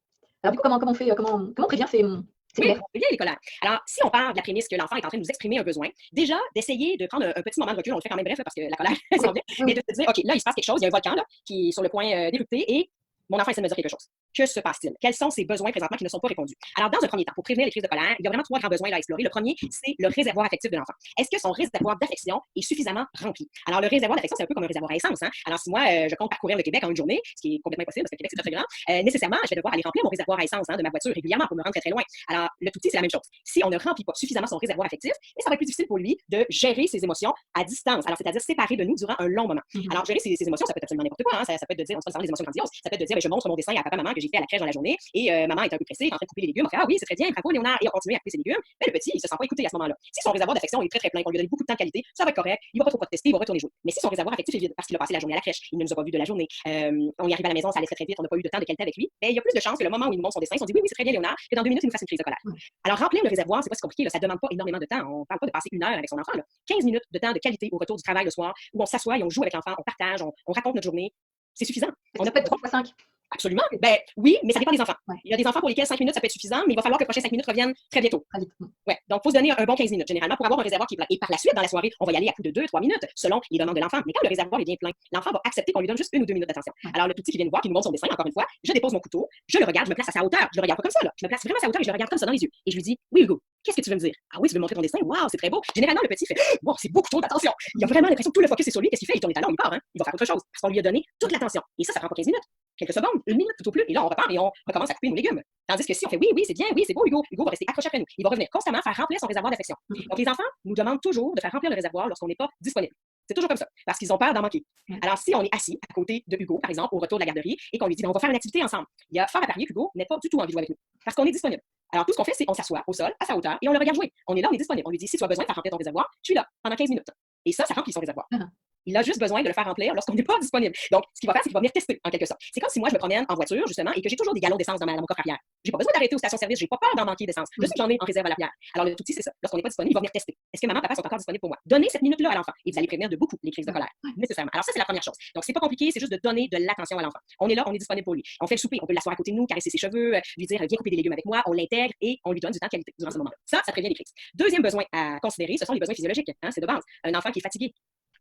Alors, du coup, comment on fait, comment on prévient ces bien les colères. Alors, si on part de la prémisse que l'enfant est en train de nous exprimer un besoin, déjà, d'essayer de prendre un petit moment de recul, on le fait quand même bref, parce que la colère, elle s'en vient, mais de se dire, OK, là, il se passe quelque chose, il y a un volcan là, qui est sur le point d'érupter et mon enfant essaie de me dire quelque chose. Que se passe-t-il? Quels sont ses besoins présentement qui ne sont pas répondus? Alors, dans un premier temps, pour prévenir les crises de colère, il y a vraiment 3 grands besoins à explorer. Le premier, c'est le réservoir affectif de l'enfant. Est-ce que son réservoir d'affection est suffisamment rempli? Alors, le réservoir d'affection, c'est un peu comme un réservoir à essence. Hein? Alors, si moi, je compte parcourir le Québec en une journée, ce qui est complètement impossible parce que le Québec, c'est très, très grand, nécessairement, je vais devoir aller remplir mon réservoir à essence de ma voiture régulièrement pour me rendre très, très loin. Alors, le tout petit, c'est la même chose. Si on ne remplit pas suffisamment son réservoir affectif, ça va être plus difficile pour lui de gérer ses émotions à distance. Alors, c'est-à-dire séparé de nous durant un long moment. Alors, gérer ses émotions, ça peut être absolument n'importe quoi. Hein? Ça peut être de dire, on se passe des émotions grandioses. Ça peut être de dire, je montre mon dessin à papa, maman que j'ai fait à la crèche dans la journée et maman est un peu pressée, est en train de couper les légumes. On fait, ah oui, c'est très bien, bravo Léonard, et on continue à couper ses légumes. Mais le petit, il se sent pas écouté à ce moment-là. Si son réservoir d'affection est très très plein, qu'on lui donne beaucoup de temps de qualité, ça va être correct, il va pas trop protester, il va retourner jouer. Mais si son réservoir affectif est vide parce qu'il a passé la journée à la crèche, il ne nous a pas vu de la journée, on y arrive à la maison, ça allait très très vite, on n'a pas eu de temps de qualité avec lui, ben, il y a plus de chances que le moment où il nous montre son dessin, on dit oui, oui, c'est très bien Léonard, que dans 2 minutes, il nous fasse une crise de colère. Alors remplir le réservoir, c'est pas si compliqué, là, ça demande pas énormément de temps. On parle pas de passer 1 heure avec son enfant, là. 15 minutes de temps de qualité au retour du travail le soir, où on s'assoit et on joue avec l'enfant, on partage, on raconte notre journée. C'est suffisant. On a pas de 3 fois 5. Absolument. Ben oui, mais ça dépend des enfants. Ouais. Il y a des enfants pour lesquels 5 minutes, ça peut être suffisant, mais il va falloir que les prochaines 5 minutes reviennent très bientôt. Très vite. Ouais. Donc, il faut se donner un bon 15 minutes, généralement, pour avoir un réservoir qui est plein. Et par la suite, dans la soirée, on va y aller à coup de 2-3 minutes, selon les demandes de l'enfant. Mais quand le réservoir est bien plein, l'enfant va accepter qu'on lui donne juste 1 ou 2 minutes d'attention. Ouais. Alors, le tout petit qui vient nous voir, qui nous montre son dessin, encore une fois, je dépose mon couteau, je le regarde, je me place à sa hauteur. Je le regarde pas comme ça, là. Je me place vraiment à sa hauteur et je le regarde comme ça dans les yeux. Et je lui dis, oui, Hugo, qu'est-ce que tu veux me dire? Ah oui, tu veux me montrer ton dessin? Waouh, c'est très beau. Généralement, le petit fait, wow, c'est beaucoup trop d'attention. Il a vraiment l'impression que tout le focus est sur lui. Qu'est-ce qu'il fait? Il tourne les talons, il part, hein? Il va faire autre chose. Parce qu'on lui a donné toute l'attention. Et ça prend pas 15 minutes. Quelques secondes, 1 minute, tout au plus, et là, on repart et on recommence à couper nos légumes. Tandis que si on fait oui, oui, c'est bien, oui, c'est beau, Hugo, Hugo va rester accroché après nous. Il va revenir constamment faire remplir son réservoir d'affection. Donc, les enfants nous demandent toujours de faire remplir le réservoir lorsqu'on n'est pas disponible. C'est toujours comme ça, parce qu'ils ont peur d'en manquer. Alors, si on est assis à côté de Hugo, par exemple, au retour de la garderie, et qu'on lui dit, ben, on va faire une activité ensemble, il y a fort à parier qu'Hugo n'ait pas du tout envie de jouer avec nous, parce qu'on est disponible. Alors, tout ce qu'on fait, c'est on s'assoit au sol, à sa hauteur, et on le regarde jouer. On est là, on est disponible. On lui dit, si tu as besoin de faire remplir ton réservoir, je suis là pendant 15 minutes. Et ça remplit son réservoir. Il a juste besoin de le faire remplir lorsqu'on n'est pas disponible. Donc, ce qu'il va faire, c'est qu'il va venir tester, en quelque sorte. C'est comme si moi, je me promène en voiture, justement, et que j'ai toujours des gallons d'essence dans mon coffre arrière. J'ai pas besoin d'arrêter aux stations-service, j'ai pas peur d'en manquer d'essence. Je sais que j'en ai en réserve à l'arrière. Alors, le tout petit, c'est ça. Lorsqu'on n'est pas disponible, il va venir tester. Est-ce que maman, papa sont encore disponibles pour moi? Donnez cette minute-là à l'enfant. Et vous allez prévenir de beaucoup les crises de colère. Nécessairement. Alors, ça, c'est la première chose. Donc, c'est pas compliqué, c'est juste de donner de l'attention à l'enfant. On est là, on est disponible pour lui. On fait le souper, on peut l'asseoir à côté de nous, caresser ses cheveux, lui dire, viens couper des légumes avec moi, on l'intègre et on lui donne du temps de qualité durant ce moment-là. Ça prévient les crises. Deuxième besoin à considérer, ce sont les besoins physiologiques. Hein, c'est de base. Un enfant qui est fatigué,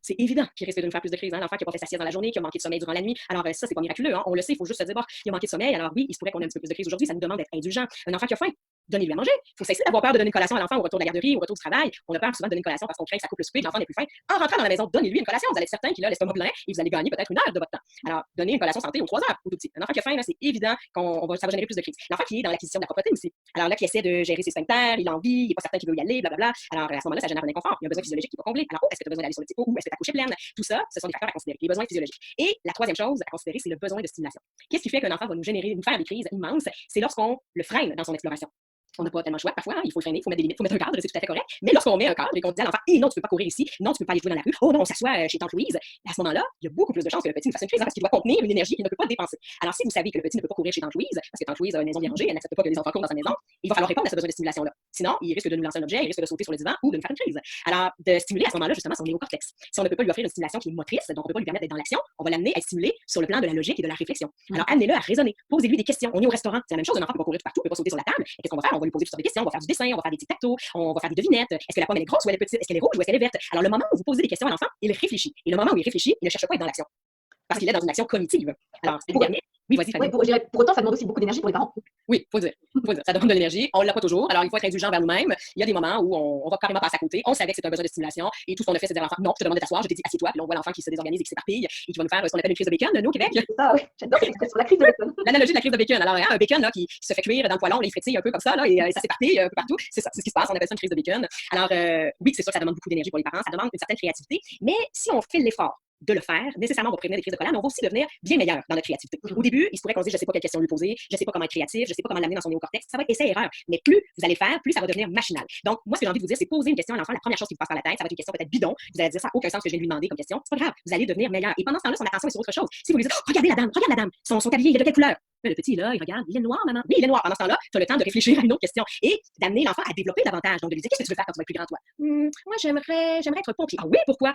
c'est évident qu'il risque de nous faire plus de crises. Hein? L'enfant qui n'a pas fait sa sieste dans la journée, qui a manqué de sommeil durant la nuit. Alors, ça, c'est pas miraculeux. Hein? On le sait, il faut juste se dire, bon, il a manqué de sommeil. Alors, oui, il se pourrait qu'on ait un petit peu plus de crises aujourd'hui. Ça nous demande d'être indulgent. Un enfant qui a faim, donnez-lui à manger. Il faut cesser d'avoir peur de donner une collation à l'enfant au retour de la garderie, au retour du travail. On a peur souvent de donner une collation parce qu'on craint que ça coupe le souper, que l'enfant n'est plus faim. En rentrant dans la maison, donnez-lui une collation. Vous allez être certain qu'il a l'estomac plein et vous allez gagner peut-être une heure de votre temps. Alors, donnez une collation santé aux 3 heures, au tout petit. Un enfant qui a faim, c'est évident ça va générer plus de crises. L'enfant qui est dans l'acquisition de la propreté aussi. Alors là, qui essaie de gérer ses sphincters, il a envie, il n'est pas certain qu'il veut y aller, blablabla. Alors, à ce moment-là, ça génère un inconfort. Il y a un besoin physiologique qui va combler. Alors, est-ce que tu as besoin d'aller sur le petit pot ou est-ce que tu as couché pleine? Tout ça, ce sont des facteurs à considérer, les besoins physiologiques. Et la troisième chose à considérer, c'est le besoin de stimulation. Qu'est-ce qui fait qu'un enfant va nous faire des crises immenses? C'est lorsqu'on le freine dans son exploration. On n'a pas tellement le choix parfois, hein, il faut freiner, il faut mettre des limites, il faut mettre un cadre, c'est tout à fait correct. Mais lorsqu'on met un cadre et qu'on dit à l'enfant, non, tu peux pas courir ici, non, tu peux pas aller jouer dans la rue, oh non, on s'assoit chez tante Louise, à ce moment-là, il y a beaucoup plus de chances que le petit nous fasse une crise parce qu'il doit contenir une énergie qu'il ne peut pas dépenser. Alors, si vous savez que le petit ne peut pas courir chez tante Louise, parce que tante Louise a une maison bien rangée, elle n'accepte pas que les enfants courent dans sa maison, il va falloir répondre à ce besoin de stimulation-là. Sinon, il risque de nous lancer un objet, il risque de sauter sur le divan ou de nous faire une crise. Alors, de stimuler à ce moment-là, justement, son néocortex. Si on ne peut pas lui offrir une stimulation qui est motrice, donc on ne peut pas lui permettre d'être dans l'action, on va l'amener à être stimulé sur le plan de la logique et de la réflexion. Alors, amenez-le à raisonner, posez-lui des questions. On est au restaurant, c'est la même chose, un enfant peut pas courir partout, peut pas sauter sur la table. Et qu'est-ce qu'on va faire? On va lui poser toutes sortes de questions, on va faire du dessin, on va faire des tic-tac-toe, on va faire des devinettes. Est-ce que la pomme elle est grosse ou elle est petite? Est-ce qu'elle est rouge ou est-ce qu'elle est verte? Alors, le moment où vous posez des questions à l'enfant, il réfléchit. Et le moment où il réfléchit, il ne cherche pas à être dans l'action. Parce qu'il est dans une action cognitive. Alors, c'est le dernier. Oui, vas-y, Fanny. Pour autant, ça demande aussi beaucoup d'énergie pour les parents. Oui, faut dire. Ça demande de l'énergie. On ne l'a pas toujours. Alors, il faut être indulgent vers nous-mêmes. Il y a des moments où on va carrément passer à côté. On savait que c'était un besoin de stimulation. Et tout ce qu'on a fait, c'est dire à l'enfant, non, je te demande de t'asseoir. Je t'ai dit, assieds-toi. Puis là, on voit l'enfant qui se désorganise et qui s'éparpille et qui va nous faire ce qu'on appelle une crise de bacon, nous, au Québec. C'est ça, oui. J'adore cette expression, la crise de bacon. L'analogie de la crise de bacon. Alors, un bacon là, qui se fait cuire dans le poêlon, il frétille un peu comme ça, là, et ça s'éparpille un peu partout. C'est ça, c'est ce qui se passe. On appelle ça une crise de bacon. Alors, oui, c'est sûr que ça demande beaucoup d'énergie pour les parents. Ça demande une certaine créativité. Mais si on fait l'effort de le faire, nécessairement, on va prévenir des crises de colère, mais on va aussi devenir bien meilleur dans notre créativité. Au début, il se pourrait qu'on se dise, je sais pas quelle question lui poser, je sais pas comment être créatif, je sais pas comment l'amener dans son néocortex. Ça va être essai-erreur. Mais plus vous allez faire, plus ça va devenir machinal. Donc, moi, ce que j'ai envie de vous dire, c'est poser une question à l'enfant. La première chose qui vous passe par la tête, ça va être une question peut-être bidon. Vous allez dire, ça n'a aucun sens ce que je viens de lui demander comme question. C'est pas grave. Vous allez devenir meilleur. Et pendant ce temps-là, son attention est sur autre chose. Si vous lui dites, oh, regardez la dame, son tablier, il est de quelle couleur? Le petit, là, il regarde, il est noir, maman. Oui, il est noir. Pendant ce temps-là, tu as le temps de réfléchir à une autre question et d'amener l'enfant à développer davantage. Donc, de lui dire, qu'est-ce que tu veux faire quand tu vas être plus grand, toi? Moi, j'aimerais être pompier. Ah oui, pourquoi?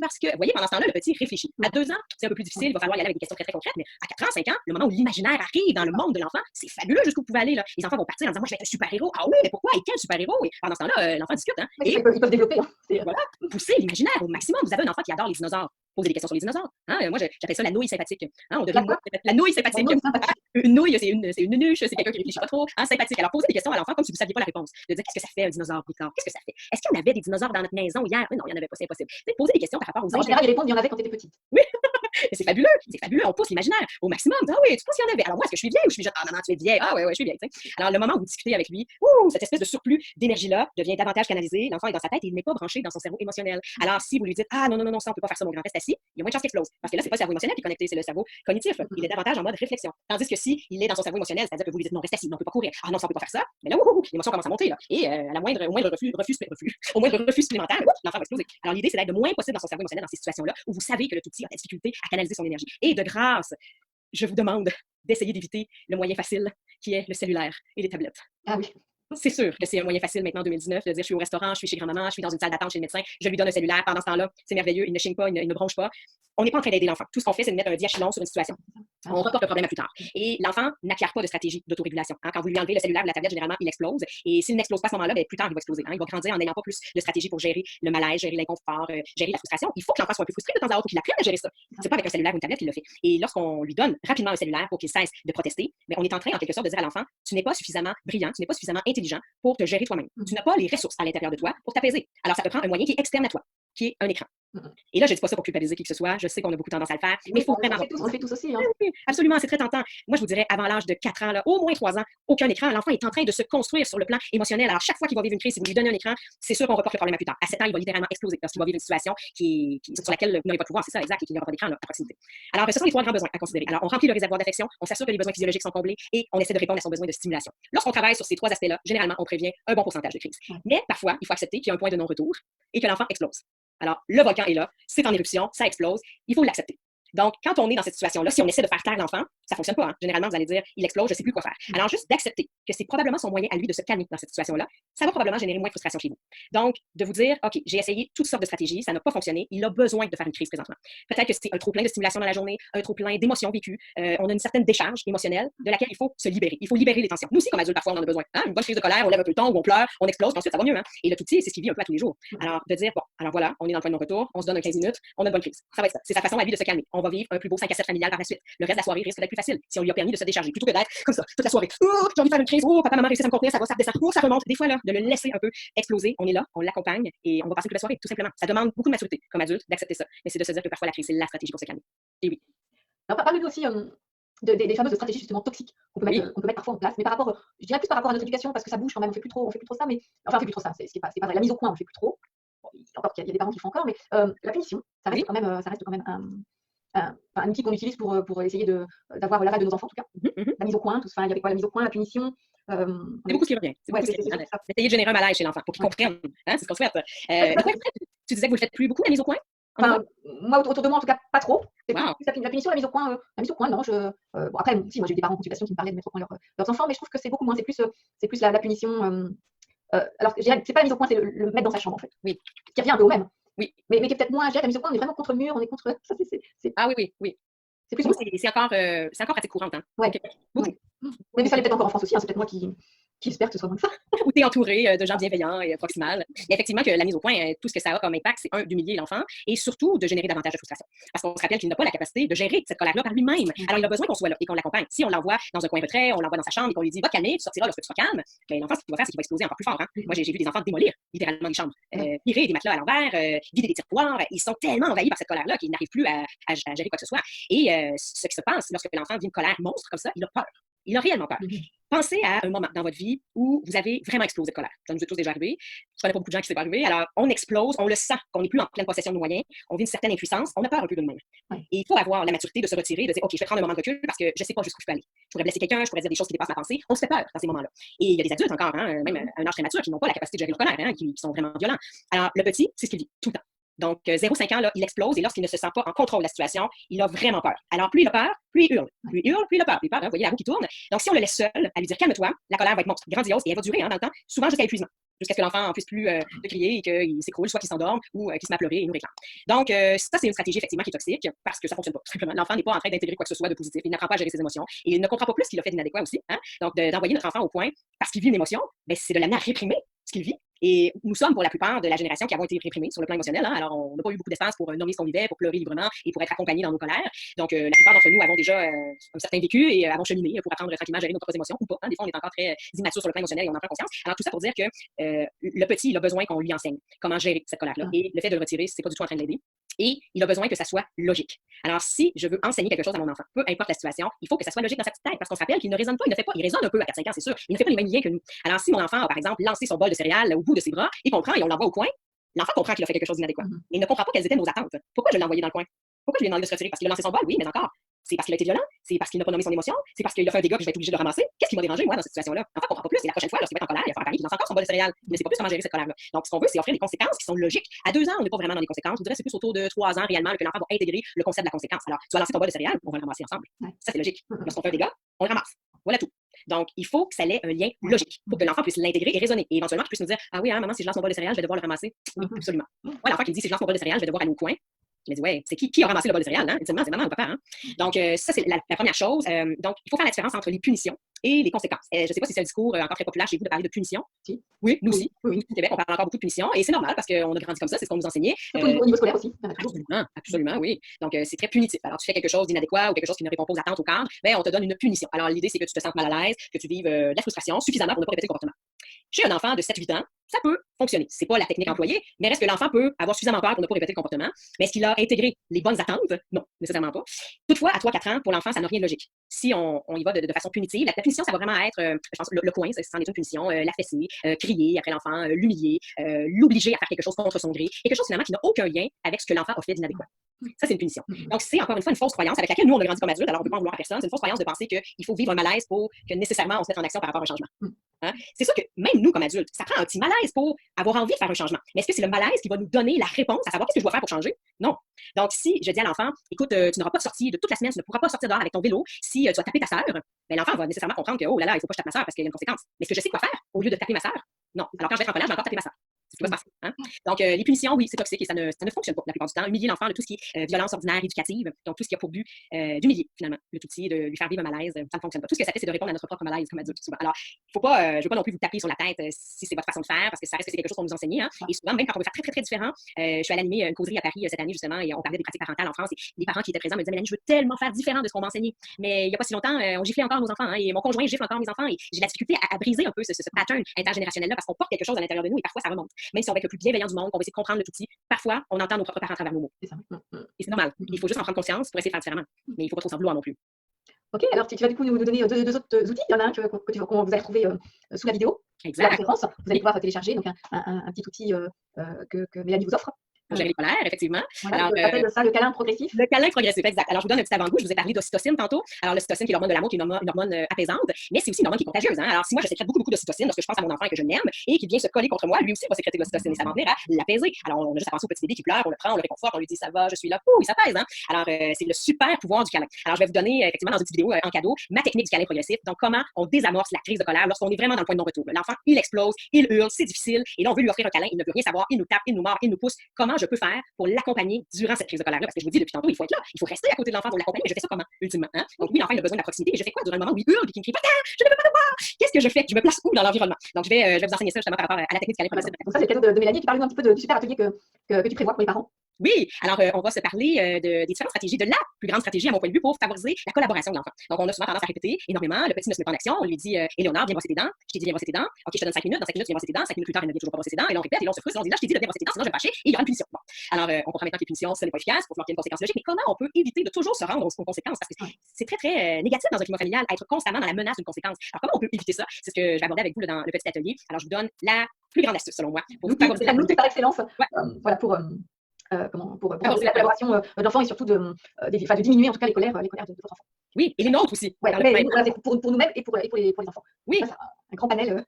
Parce que, vous voyez, pendant ce temps-là, le petit réfléchit. À 2 ans, c'est un peu plus difficile. Il va falloir y aller avec des questions très, très concrètes. Mais à 4 ans, 5 ans, le moment où l'imaginaire arrive dans le monde de l'enfant, c'est fabuleux jusqu'où vous pouvez aller, là. Les enfants vont partir en disant, moi, je vais être un super-héros. Ah oui, mais pourquoi? Et quel super-héros? Et pendant ce temps-là, l'enfant discute, hein. Et ils peuvent développer. Hein. Voilà, pousser l'imaginaire au maximum. Vous avez un enfant qui adore les dinosaures. Posez des questions sur les dinosaures. Hein? Moi, j'appelle ça la nouille sympathique. Hein? On devient la nouille sympathique. Une nouille, c'est une nuche, c'est quelqu'un qui réfléchit pas trop. Hein? Sympathique. Alors, posez des questions à l'enfant comme si vous ne saviez pas la réponse. De dire, qu'est-ce que ça fait un dinosaure, Ricard? Qu'est-ce que ça fait? Est-ce qu'il y en avait des dinosaures dans notre maison hier? Oui, non, il n'y en avait pas, c'est impossible. Posez des questions par rapport aux En général, ils répondent, il y en avait quand tu étais petite. Oui. C'est fabuleux, on pousse l'imaginaire au maximum. Ah oui, tu penses qu'il y en avait? Alors moi, est-ce que je suis vieille ou je suis jeune? Ah maman, tu es vieille. Ah ouais, je suis vieille. T'sais. Alors le moment où vous discutez avec lui, cette espèce de surplus d'énergie-là devient davantage canalisé. L'enfant est dans sa tête et il n'est pas branché dans son cerveau émotionnel. Alors si vous lui dites, ah non, ça on peut pas faire ça, mon grand, reste assis, il y a moins de chances qu'il explose. Parce que là, c'est pas le cerveau émotionnel qui est connecté, c'est le cerveau cognitif. Il est davantage en mode réflexion. Tandis que si il est dans son cerveau émotionnel, c'est-à-dire que vous lui dites, non, reste assis, non, on peut pas courir. Ah non, ça on peut pas faire ça. Mais là, l'émotion commence à monter, là. Et au moindre refus supplémentaire, l'enfant va exploser. Alors l'idée, c'est d'être le moins possible dans son cerveau émotionnel dans ces situations-là où vous savez que le tout petit a des difficultés à canaliser son énergie. Et de grâce, je vous demande d'essayer d'éviter le moyen facile qui est le cellulaire et les tablettes. Ah oui. C'est sûr que c'est un moyen facile maintenant en 2019 de dire je suis au restaurant, je suis chez grand-maman, je suis dans une salle d'attente chez le médecin, je lui donne un cellulaire. Pendant ce temps-là, c'est merveilleux, il ne chigne pas, il ne bronche pas. On n'est pas en train d'aider l'enfant. Tout ce qu'on fait, c'est de mettre un diachylon sur une situation. On reporte le problème à plus tard. Et l'enfant n'acquiert pas de stratégie d'autorégulation. Hein? Quand vous lui enlevez le cellulaire ou la tablette, généralement, il explose. Et s'il n'explose pas à ce moment-là, plus tard, il va exploser. Hein? Il va grandir en n'ayant pas plus de stratégie pour gérer le malaise, gérer l'inconfort, gérer la frustration. Il faut que l'enfant soit un peu frustré de temps à autre pour qu'il apprenne à gérer ça. C'est pas avec un cellulaire ou une tablette qu'il le fait. Et lorsqu'on lui donne rapidement un cellulaire pour qu'il cesse de protester, mais on est en train, en quelque sorte, de dire à l'enfant, tu n'es pas suffisamment brillant, tu n'es pas suffisamment intelligent pour te gérer toi-même. Tu n'as pas les ressources à l'intérieur de toi pour t'apaiser. Alors, ça te prend un moyen qui est externe à toi, qui est un écran. Et là, je ne dis pas ça pour culpabiliser qui que ce soit. Je sais qu'on a beaucoup tendance à le faire, mais il faut vraiment. On le fait tous aussi. Hein. Oui, absolument, c'est très tentant. Moi, je vous dirais, avant l'âge de 4 ans, là, au moins 3 ans, aucun écran. L'enfant est en train de se construire sur le plan émotionnel. Alors, chaque fois qu'il va vivre une crise, si vous lui donnez un écran, c'est sûr qu'on reporte le problème à plus tard. À 7 ans, il va littéralement exploser parce qu'il va vivre une situation sur laquelle vous n'aurez pas de pouvoir. C'est ça, exact, et qu'il n'y aura pas d'écran à proximité. Alors, ce sont les 3 grands besoins à considérer. Alors, on remplit le réservoir d'affection, on s'assure que les besoins physiologiques sont comblés et on essaie de répondre à son besoin de stimulation. Lorsqu'on travaille sur ces 3 aspects-là, généralement, on prévient un bon pourcentage de crises. Mais parfois, il faut accepter qu'il y a un point de non-retour et que l'enfant explose. Alors, le volcan est là, c'est en éruption, ça explose, il faut l'accepter. Donc, quand on est dans cette situation-là, si on essaie de faire taire l'enfant, ça ne fonctionne pas. Hein. Généralement, vous allez dire, il explose, je ne sais plus quoi faire. Alors, juste d'accepter que c'est probablement son moyen à lui de se calmer dans cette situation-là, ça va probablement générer moins de frustration chez vous. Donc, de vous dire, OK, j'ai essayé toutes sortes de stratégies, ça n'a pas fonctionné, il a besoin de faire une crise présentement. Peut-être que c'est un trop-plein de stimulation dans la journée, un trop-plein d'émotions vécues, on a une certaine décharge émotionnelle de laquelle il faut se libérer. Il faut libérer les tensions. Nous aussi, comme adultes, parfois, on en a besoin. Hein? Une bonne crise de colère, on lève un peu le ton, ou on pleure, on explose, puis ensuite, ça va mieux. Hein? Et le tout petit, c'est ce qu'il vit un peu à tous les jours. Alors, de dire, bon, alors voilà, on est dans le point de non-retour, on se donne un 15 minutes, on a une bonne crise. Ça va être ça. C'est sa façon à lui de se calmer. On va vivre un plus beau 5 à 7 familial par la suite. Le reste de la soirée risque d'être plus facile si on lui a permis de se décharger plutôt que d'être comme ça toute la soirée. Oh, j'ai envie de faire une crise. Oh, papa, maman réussit à me contenir, ça va, ça redescend. Oh, ça remonte. Des fois, là, de le laisser un peu exploser. On est là, on l'accompagne et on va passer toute la soirée, tout simplement. Ça demande beaucoup de maturité comme adulte d'accepter ça. Mais c'est de se dire que parfois la crise, c'est la stratégie pour se calmer. Et oui. Alors, parle-nous aussi des fameuses stratégies justement toxiques qu'on peut, qu'on peut mettre parfois en place, mais par rapport, je dirais plus par rapport à notre éducation, parce que ça bouge quand même, on fait plus trop ça, mais enfin on fait plus trop ça, c'est pas vrai. La mise au point, on le fait plus trop. Bon, encore qu'il y a des parents qui le font encore, mais la punition, ça reste quand même un outil qu'on utilise pour essayer d'avoir l'arrêt de nos enfants en tout cas. La mise au point, tout ça, il y avait quoi, la mise au point, la punition. C'est beaucoup ce qui revient. Ouais, d'essayer de générer un malaise chez l'enfant pour qu'il comprenne. Hein, c'est ce qu'on souhaite. Tu disais que vous le faites plus beaucoup, la mise au point? Enfin, moi, autour de moi, en tout cas, pas trop. C'est wow. plus la punition, la mise au point, non. Bon, après, si, moi, j'ai eu des parents en consultation qui me parlaient de mettre au point leurs enfants, mais je trouve que c'est beaucoup moins. C'est plus la punition. Alors, c'est pas la mise au point, c'est le mettre dans sa chambre, en fait. Oui. Qui revient un peu au même. Oui. Mais qui est peut-être moins, la mise au point, on est vraiment contre le mur, on est contre. Ça, Ah oui. C'est plus. C'est encore pratique courante. Hein? Ouais. Okay. Mais ça l'est peut-être encore en France aussi, hein, c'est peut-être moi qui espère que ce soit moins que ça. Ou tu es entouré de gens bienveillants et proximales. Mais effectivement, que la mise au point, tout ce que ça a comme impact, c'est d'humilier l'enfant et surtout de générer davantage de frustration. Parce qu'on se rappelle qu'il n'a pas la capacité de gérer cette colère-là par lui-même. Alors, il a besoin qu'on soit là et qu'on l'accompagne. Si on l'envoie dans un coin retrait, on l'envoie dans sa chambre et qu'on lui dit va te calmer, tu sortiras lorsque tu seras calme, ben, l'enfant, ce qu'il va faire, c'est qu'il va exploser encore plus fort. Hein? Moi, j'ai vu des enfants démolir littéralement les chambres, tirer des matelas à l'envers, vider des tiroirs. Ils sont tellement envahis par cette colère-là qu'ils n'arrivent plus à gérer quoi que ce soit. Et ce qui se passe lorsque l'enfant vit une colère monstre comme ça, il a peur. Il a réellement peur. Pensez à un moment dans votre vie où vous avez vraiment explosé de colère. Ça nous est tous déjà arrivé. Je connais pas beaucoup de gens qui s'est pas arrivé. Alors, on explose, on le sent, qu'on n'est plus en pleine possession de nos moyens, on vit une certaine impuissance, on a peur un peu de nous-mêmes. Ouais. Et il faut avoir la maturité de se retirer, de dire, OK, je vais prendre un moment de recul parce que je sais pas jusqu'où je peux aller. Je pourrais blesser quelqu'un, je pourrais dire des choses qui dépassent ma pensée. On se fait peur dans ces moments-là. Et il y a des adultes encore, hein, même à un âge très mature, qui n'ont pas la capacité de gérer leur colère, hein, qui sont vraiment violents. Alors, le petit, c'est ce qu'il vit tout le temps. Donc, 0,5 ans, là, il explose et lorsqu'il ne se sent pas en contrôle de la situation, il a vraiment peur. Alors, plus il a peur, plus il hurle. Plus il hurle, plus il a peur. Plus il a peur, hein, vous voyez la roue qui tourne. Donc, si on le laisse seul, à lui dire calme-toi, la colère va être monstre, grandiose et elle va durer dans le temps, souvent jusqu'à l'épuisement, jusqu'à ce que l'enfant n'en puisse plus de crier et qu'il s'écroule, soit qu'il s'endorme ou qu'il se met à pleurer et nous réclame. Donc, ça, c'est une stratégie effectivement qui est toxique parce que ça ne fonctionne pas. Simplement, l'enfant n'est pas en train d'intégrer quoi que ce soit de positif. Il n'apprend pas à gérer ses émotions et il ne comprend pas plus ce qu'il a fait d'inadéquat aussi. Hein? Donc, d'envoyer notre enfant au point parce qu'il vit une émotion, ben, c'est de l'amener à réprimer ce qu'il vit. Et nous sommes, pour la plupart de la génération qui avons été réprimés sur le plan émotionnel. Hein? Alors, on n'a pas eu beaucoup d'espace pour nommer ce qu'on vivait, pour pleurer librement et pour être accompagnés dans nos colères. Donc, la plupart d'entre nous avons déjà un certain vécu et avons cheminé pour apprendre tranquillement à gérer nos propres émotions ou pas. Hein? Des fois, on est encore très immature sur le plan émotionnel et on en prend conscience. Alors, tout ça pour dire que le petit, il a besoin qu'on lui enseigne comment gérer cette colère-là. Et le fait de le retirer, c'est pas du tout en train de l'aider. Et il a besoin que ça soit logique. Alors, si je veux enseigner quelque chose à mon enfant, peu importe la situation, il faut que ça soit logique dans sa petite tête, parce qu'on se rappelle qu'il ne raisonne pas, il résonne un peu à 4-5 ans, c'est sûr, il ne fait pas les mêmes liens que nous. Alors, si mon enfant a, par exemple, lancé son bol de céréales au bout de ses bras, et qu'on prend et on l'envoie au coin, l'enfant comprend qu'il a fait quelque chose d'inadéquat. Il ne comprend pas quelles étaient nos attentes. Pourquoi je l'ai envoyé dans le coin? Pourquoi je lui ai demandé de se retirer? Parce qu'il a lancé son bol? Oui, mais encore. C'est parce qu'il a été violent? C'est parce qu'il n'a pas nommé son émotion? C'est parce qu'il a fait un dégât que je vais être obligé de le ramasser? Qu'est-ce qui m'a dérangé, moi, dans cette situation-là? L'enfant comprend pas plus, et la prochaine fois, lorsqu'il va être en colère, il va faire pareil, il lance encore son bol de céréales. Il ne sait pas plus comment gérer cette colère-là. Donc, ce qu'on veut, c'est offrir des conséquences qui sont logiques. À 2 ans, on n'est pas vraiment dans les conséquences. Je dirais que c'est plus autour de 3 ans, réellement, que l'enfant va intégrer le concept de la conséquence. Alors, tu vas lancer ton bol de céréales, on va le ramasser ensemble. Ça, c'est logique. Lorsqu'on fait un dégât, on le ramasse. Voilà tout. Donc, il faut que ça ait un lien logique pour que l'enfant puisse l'intégrer et raisonner. Et éventuellement, qu'il puisse nous dire, ah oui, hein, maman, si je lance mon bol de céréales, je vais devoir le ramasser. Oui, absolument. Moi, l'enfant qui me dit, si je lance mon bol de céréales, je vais devoir aller au coin. Je me dis, ouais, c'est qui a ramassé le bol de céréales? Hein? Ultimement, c'est maman ou papa. Hein? Donc, ça, c'est la première chose. Donc, il faut faire la différence entre les punitions et les conséquences. Je ne sais pas si c'est un discours encore très populaire chez vous de parler de punition. Si. Oui, nous aussi. Oui. Au Québec, on parle encore beaucoup de punition et c'est normal parce qu'on a grandi comme ça, c'est ce qu'on nous enseignait. Au niveau scolaire aussi. Absolument, oui. Donc, c'est très punitif. Alors, tu fais quelque chose d'inadéquat ou quelque chose qui ne répond pas aux attentes au cadre, ben, on te donne une punition. Alors, l'idée, c'est que tu te sentes mal à l'aise, que tu vives de la frustration suffisamment pour ne pas répéter le comportement. Chez un enfant de 7-8 ans, ça peut fonctionner. C'est pas la technique employée, mais reste que l'enfant peut avoir suffisamment peur pour ne pas répéter le comportement. Mais est-ce qu'il a intégré les bonnes attentes? Non, nécessairement pas. Toutefois, à 3-4 ans, pour l'enfant, ça n'a rien de logique. Si on y va de façon punitive, la punition, ça va vraiment être, je pense, le coin, ça c'en est une punition, la fessée, crier après l'enfant, l'humilier, l'obliger à faire quelque chose contre son gré, quelque chose finalement qui n'a aucun lien avec ce que l'enfant a fait d'inadéquat. Ça, c'est une punition. Donc, c'est encore une fois une fausse croyance avec laquelle nous, on a grandi comme adultes, alors on ne peut pas en vouloir à personne. C'est une fausse croyance de penser qu'il faut vivre un malaise pour que nécessairement on se mette en action par rapport à un changement. Hein? C'est sûr que même nous, comme adultes, ça prend un petit malaise malaise pour avoir envie de faire un changement. Mais est-ce que c'est le malaise qui va nous donner la réponse à savoir qu'est-ce que je dois faire pour changer? Non. Donc, si je dis à l'enfant, écoute, tu n'auras pas sorti de toute la semaine, tu ne pourras pas sortir dehors avec ton vélo si tu vas taper ta sœur, ben, l'enfant va nécessairement comprendre que, oh là là, il ne faut pas que je tape ma sœur parce qu'il y a une conséquence. Mais est-ce que je sais quoi faire au lieu de taper ma sœur? Non. Alors, quand je vais être en colère, je vais encore taper ma sœur. C'est ce qui va se passer. Hein? Donc, les punitions, oui, c'est toxique et ça ne fonctionne pas la plupart du temps. Humilier l'enfant de tout ce qui est violence ordinaire, éducative, donc tout ce qui a pour but d'humilier, finalement, le tout petit, de lui faire vivre un malaise, ça ne fonctionne pas. Tout ce que ça fait, c'est de répondre à notre propre malaise, comme adulte, souvent. Alors, faut pas, je ne veux pas non plus vous taper sur la tête si c'est votre façon de faire, parce que ça reste que c'est quelque chose qu'on nous enseignait. Hein? Et souvent, même quand on veut faire très, très, très différent, je suis allée animer une causerie à Paris cette année, justement, et on parlait des pratiques parentales en France. Et les parents qui étaient présents me disaient, Mélanie, je veux tellement faire différent de ce qu'on m'a enseigné. Mais il n'y a pas si longtemps, on giflait encore nos enfants, hein, et mon conjoint gifle encore mes enfants, et j'ai la difficulté à briser un peu ce pattern intergénérationnel-là, parce qu'on porte quelque chose à l'intérieur de nous, et parfois ça remonte. Même si on va être le plus bienveillant du monde, qu'on va essayer de comprendre le tout petit, parfois, on entend nos propres parents à travers nos mots. C'est ça. Et c'est normal. Il faut juste en prendre conscience pour essayer de faire différemment. Mais il ne faut pas trop s'en vouloir non plus. Ok, alors tu vas du coup nous donner deux autres outils. Il y en a un qu'on vous allez retrouver sous la vidéo, sous la référence. Vous allez pouvoir télécharger donc un petit outil que Mélanie vous offre. Pour gérer les colères, effectivement. Voilà, alors, on appelle ça le câlin progressif. Le câlin progressif, exact. Alors, je vous donne un petit avant-goût. Je vous ai parlé d'ocytocine tantôt. Alors, l'ocytocine, qui est l'hormone de l'amour, qui est une hormone apaisante, mais c'est aussi une hormone qui est contagieuse. Hein? Alors, si moi, je sécrète beaucoup d'ocytocine lorsque je pense à mon enfant et que je l'aime et qu'il vient se coller contre moi, lui aussi va sécréter de l'ocytocine et ça va venir à l'apaiser. Alors, on a juste à penser au petit bébé qui pleure, on le prend, on le réconforte, on lui dit ça va, je suis là, il s'apaise. Hein? Alors, c'est le super pouvoir du câlin. Alors, je vais vous donner, effectivement, dans une petite vidéo en cadeau, ma technique du câlin progressif. Donc, comment on désamorce la crise de colère lorsqu'on est vraiment dans le point de non-retour. L'enfant, il explose, il hurle, c'est difficile, et là, on veut lui offrir un câlin, il ne veut rien savoir, il nous tape, il nous mord, il nous pousse. Comment je peux faire pour l'accompagner durant cette crise de colère-là? Parce que je vous dis depuis tantôt, il faut être là, il faut rester à côté de l'enfant pour l'accompagner, mais je fais ça comment, ultimement? Hein? Donc, oui, l'enfant, il a besoin de la proximité, et je fais quoi durant le moment où il hurle et qu'il me crie, je ne peux pas te voir! Qu'est-ce que je fais? Je me place où dans l'environnement? Donc, je vais vous enseigner ça justement par rapport à la technique du câlin progressif. Donc, ça, c'est le cadeau de Mélanie. Tu parles un petit peu du super atelier que tu prévois pour les parents. Oui, alors on va se parler des différentes stratégies, de la plus grande stratégie à mon point de vue pour favoriser la collaboration de l'enfant. Donc on a souvent tendance à répéter énormément, le petit ne se met pas en action, on lui dit Éléonore, viens brosser tes dents, je t'ai dit viens brosser tes dents, ok je te donne 5 minutes, dans 5 minutes viens brosser tes dents, 5 minutes plus tard elle ne vient toujours pas brosser ses dents, et là on répète, et là on se frustre, et on dit là je t'ai dit de bien brosser tes dents, sinon je vais me fâcher, et il y aura une punition. Bon. Alors on comprend maintenant que les punitions ce n'est pas efficace, pour qu'il y ait une conséquence logique, mais comment on peut éviter de toujours se rendre aux conséquences, parce que c'est très très négatif dans un climat familial, être constamment dans la menace d'une conséquence. Alors comment on peut éviter ça? C'est ce que je vais aborder avec vous dans le petit atelier. Alors je vous donne la plus grande astuce selon moi pour vous favoriser l'outil par excellence. Voilà pour favoriser la collaboration d'enfants et surtout de diminuer en tout cas les colères de votre enfant. Oui, et les nôtres aussi. Ouais, pour nous-mêmes et pour les enfants. Oui. Ça, un grand panel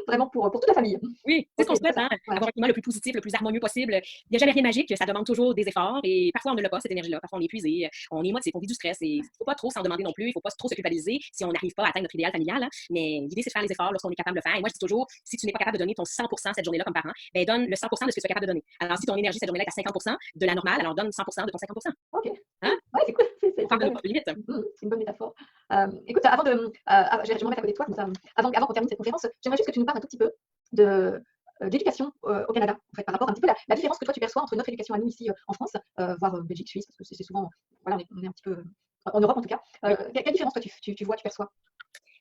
vraiment pour toute la famille. Oui, c'est ce qu'on souhaite, hein? Avoir un climat le plus positif, le plus harmonieux possible. Il n'y a jamais rien de magique, ça demande toujours des efforts et parfois on ne l'a pas, cette énergie-là. Parfois on est épuisé, on est émotif, on vit du stress et il ne faut pas trop s'en demander non plus, il ne faut pas trop se culpabiliser si on n'arrive pas à atteindre notre idéal familial. Hein? Mais l'idée, c'est de faire les efforts lorsqu'on est capable de le faire. Et moi, je dis toujours, si tu n'es pas capable de donner ton 100% cette journée-là comme parent, ben donne le 100% de ce que tu es capable de donner. Alors, si ton énergie cette journée-là est à 50% de la normale, alors donne 100% de ton 50%. Ok. Hein? Ouais, c'est cool. C'est une bonne métaphore. Écoute, avant je vais me mettre à côté de toi, comme ça, avant qu'on termine cette conférence, j'aimerais juste que tu nous parles un tout petit peu de l'éducation au Canada, en fait, par rapport un petit peu la différence que toi tu perçois entre notre éducation à nous ici en France, voire Belgique, Suisse, parce que c'est souvent, voilà, on est un petit peu en Europe en tout cas. Quelle différence toi tu vois, tu perçois?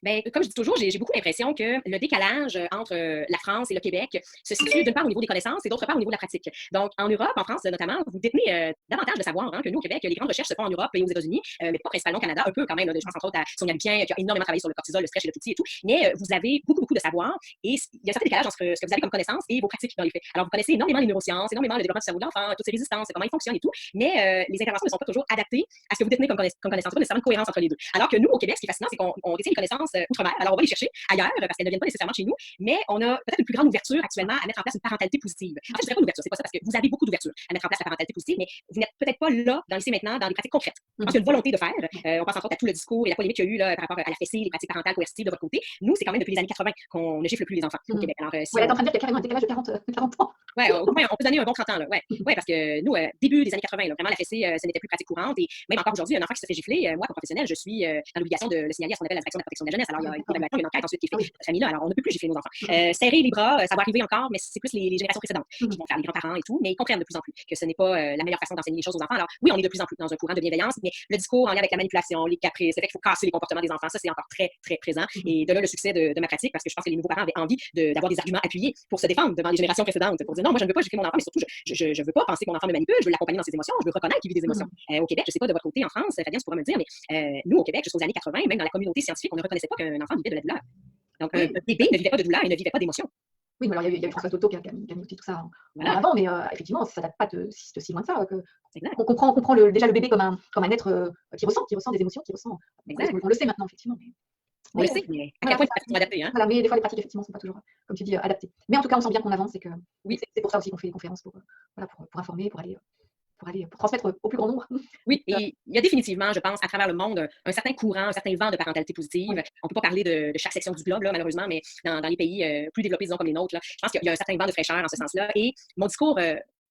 Ben, comme je dis toujours, j'ai beaucoup l'impression que le décalage entre la France et le Québec se situe d'une part au niveau des connaissances et d'autre part au niveau de la pratique. Donc, en Europe, en France notamment, vous détenez davantage de savoir hein, que nous, au Québec. Les grandes recherches se font en Europe et aux États-Unis, mais pas principalement au Canada, un peu quand même. Là, je pense entre autres à Sonia Lupien, qui a énormément travaillé sur le cortisol, le stress chez le tout petit et tout. Mais vous avez beaucoup de savoir et il y a un certain décalage entre ce que vous avez comme connaissances et vos pratiques dans les faits. Alors, vous connaissez énormément les neurosciences, énormément le développement du cerveau de l'enfant, toutes ces résistances, comment ils fonctionnent et tout, mais les interventions ne sont pas toujours adaptées à ce que vous détenez comme connaissances. Pas nécessairement une cohérence entre les deux. Alors que nous, au Québec, ce qui est fascinant, c'est qu'on détient les connaissances outre-mer. Alors, on va les chercher ailleurs parce qu'elles ne viennent pas nécessairement chez nous, mais on a peut-être une plus grande ouverture actuellement à mettre en place une parentalité positive. En fait, je dirais pas l'ouverture, c'est pas ça, parce que vous avez beaucoup d'ouverture à mettre en place la parentalité positive, mais vous n'êtes peut-être pas là, dans ici maintenant, dans des pratiques concrètes. Je pense qu'il y a une volonté de faire. On pense entre autres à tout le discours et la polémique qu'il y a eu là, par rapport à la fessée, les pratiques parentales coercitives de votre côté. Nous, c'est quand même depuis les années 80 qu'on ne gifle plus les enfants au Québec. Alors, si t'es en train de dire qu'il y a carrément un décalage de 40 ans. Ouais, on peut donner un bon 30 ans, là. Ouais, parce que nous, début des années 80, là, vraiment, la fessée, ce n'était plus pratique courante. Et même encore aujourd'hui, un enfant qui se fait gifler, moi, comme professionnel, je suis dans l'obligation de le signaler à ce qu'on appelle la direction de la protection de la jeunesse. Alors, il y a une évaluation, une enquête ensuite qui est faite. Notre là, alors on ne peut plus gifler nos enfants. Serrer les bras, ça va arriver encore, mais c'est plus les générations précédentes qui vont faire, les grands-parents et tout, mais ils comprennent de plus en plus que ce n'est pas la meilleure façon d'enseigner les choses aux enfants. Alors, oui, on est de plus en plus dans un courant de bienveillance, mais le discours en lien avec la manipulation, les caprices, le fait qu'il faut casser les comportements des enfants, ça, c'est encore très, très présent. Et de là, le succès de ma pratique, parce que je pense que les nouveaux parents avaient envie d'avoir des arguments appuyés pour se défendre devant les générations précédentes, pour dire non, moi, je ne veux pas gifler mon enfant, mais surtout, je veux pas penser que mon enfant me manipule, je veux l'accompagner dans ses émotions, je veux reconnaître qu'il vit des émotions. Au Québec, je sais pas de votre côté en France, Fabienne, tu pourras me le dire, mais nous, au Québec, jusqu'aux années 80, même dans la communauté scientifique, on ne reconnaissait pas qu'un enfant vivait de la douleur. Donc, un bébé ne vivait pas de douleur et ne vivait pas d'émotion. Oui, mais alors il y a eu François Toto qui a mis tout ça en avant, mais effectivement, ça date pas de si loin que ça. On comprend déjà le bébé comme un être qui ressent des émotions, qui ressent. On le sait maintenant, effectivement. On le Mais sait, mais à quel voilà, point c'est les ça. pratiques sont adaptées, hein? Voilà, mais des fois, les pratiques, effectivement, sont pas toujours, comme tu dis, adaptées. Mais en tout cas, on sent bien qu'on avance et que Oui. c'est pour ça aussi qu'on fait des conférences voilà, pour informer, pour transmettre au plus grand nombre. Oui, Donc, et il y a définitivement, je pense, à travers le monde, un certain courant, un certain vent de parentalité positive. oui. On ne peut pas parler de chaque section du globe, là, malheureusement, mais dans les pays plus développés, disons, comme les nôtres, là, je pense qu'il y a un certain vent de fraîcheur en ce sens-là. Et mon discours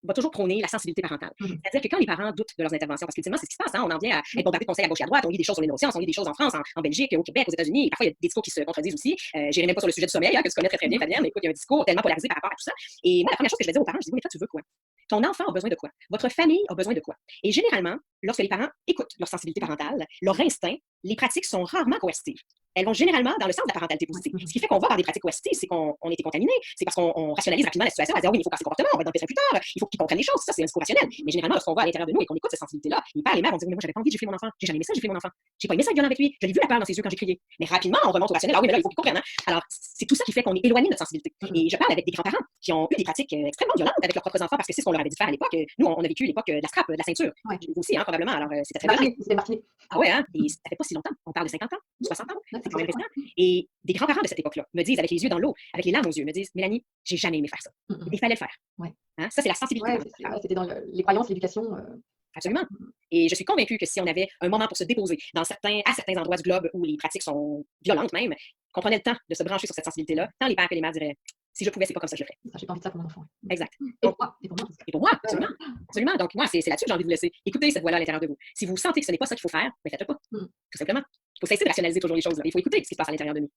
va toujours prôner la sensibilité parentale. Mhm. C'est-à-dire que quand les parents doutent de leurs interventions, parce qu'ultimement, c'est ce qui se passe, hein, on en vient à être bombardé de conseils à gauche et à droite, on lit des choses sur les neurosciences, on lit des choses en France, en Belgique, au Québec, aux États-Unis, et parfois il y a des discours qui se contredisent aussi. J'irai même pas sur le sujet du sommeil, hein, que tu connais très, très bien, Fabienne, mais écoute, il y a un discours tellement polarisé par rapport à tout ça. Et moi, la première chose que je vais dire aux parents, je dis, oui, mais toi, tu veux quoi? Ton enfant a besoin de quoi? Votre famille a besoin de quoi? Et généralement, lorsque les parents écoutent leur sensibilité parentale, leur instinct, les pratiques sont rarement coercitives. Elles vont généralement dans le sens de la parentalité positive. Ce qui fait qu'on va vers des pratiques coercitives, c'est qu'on a été contaminé, c'est parce qu'on rationalise rapidement la situation, à dire oui, mais il faut faire ces comportements, on va être dans le pétrin plus tard, il faut qu'ils comprennent les choses, ça c'est un discours rationnel. Mais généralement, lorsqu'on va à l'intérieur de nous et qu'on écoute cette sensibilité-là, les pères et les mères vont dire, mais moi j'avais pas envie de gifler mon enfant, j'ai jamais aimé ça, gifler mon enfant, j'ai pas aimé ça violent avec lui, je l'ai vu la peur dans ses yeux quand j'ai crié. Mais rapidement, on remonte au rationnel, ah oui, mais là, il faut qu'ils comprennent. Hein? Alors, c'est tout ça qui fait qu'on est éloigné de notre sensibilité. Et je parle avec des grands-parents qui ont eu des pratiques extrêmement violentes avec leurs propres enfants parce que c'est ce qu'on leur avait dit de faire à l'époque. Nous, on a vécu l'époque de la strap, de la ceinture. Ouais. Vous aussi, hein, probablement. Alors, c'était très violent. C'était Martinet. Ah ouais, hein? Et ça fait pas si longtemps. On parle de 50 ans, 60 ans. Ouais, C'est quand même récent. Et des grands-parents de cette époque-là me disent, avec les yeux dans l'eau, avec les larmes aux yeux, me disent, Mélanie, j'ai jamais aimé faire ça. Il fallait le faire. Ouais. Hein? Ça, c'est la sensibilité. Ouais, c'était dans les croyances, l'éducation. Absolument. Et je suis convaincue que si on avait un moment pour se déposer à certains endroits du globe où les pratiques sont violentes même, qu'on prenait le temps de se brancher sur cette sensibilité-là, tant les pères que les mères diraient, si je pouvais, c'est pas comme ça que je le ferais. Ça, j'ai pas envie de ça pour mon enfant. Exact. Et pour moi, et pour moi. Et pour moi, absolument. Absolument. Donc, moi, c'est là-dessus que j'ai envie de vous laisser. Écoutez cette voix-là à l'intérieur de vous. Si vous sentez que ce n'est pas ça qu'il faut faire, ben faites-le pas. Tout simplement. Il faut cesser de rationaliser toujours les choses. Là. Il faut écouter ce qui se passe à l'intérieur de nous.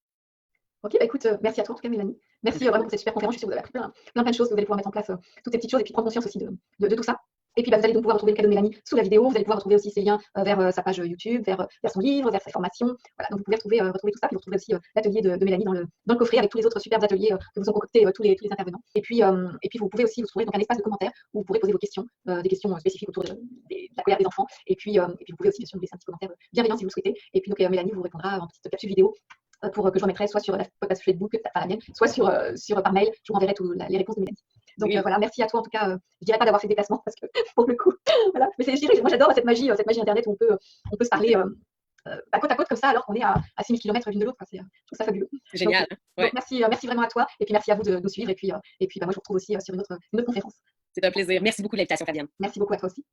Ok, bah écoute, merci à toi en tout cas, Mélanie. Merci vraiment pour cette super conférence. Je suis sûre que vous avez appris plein de choses, que vous allez pouvoir mettre en place toutes ces petites choses et puis prendre conscience aussi de tout ça. Et puis, bah, vous allez donc pouvoir retrouver le cadeau de Mélanie sous la vidéo. Vous allez pouvoir retrouver aussi ses liens vers sa page YouTube, vers son livre, vers ses formations. Voilà, donc vous pouvez retrouver tout ça. Puis vous retrouverez aussi l'atelier de Mélanie dans le coffret avec tous les autres superbes ateliers que vous ont concoctés tous les intervenants. Et puis vous pouvez aussi vous trouver donc un espace de commentaires où vous pourrez poser vos questions, des questions spécifiques autour de la colère des enfants. Et puis vous pouvez aussi bien sûr nous laisser un petit commentaire bienveillant si vous le souhaitez. Et puis donc Mélanie vous répondra en petite capsule vidéo pour que je remettrai soit sur la page Facebook, enfin la mienne, soit sur par mail. Je vous renverrai les réponses de Mélanie. Donc voilà, merci à toi en tout cas. Je dirais pas d'avoir fait des déplacements parce que pour le coup, voilà. Mais moi j'adore cette magie internet où on peut se parler côte à côte comme ça alors qu'on est à 6000 km l'une de l'autre. Je trouve ça fabuleux. C'est génial. Donc merci vraiment à toi et puis merci à vous de nous suivre et puis moi je vous retrouve aussi sur une autre conférence. C'est un plaisir. Merci beaucoup de l'invitation, Fabienne. Merci beaucoup à toi aussi.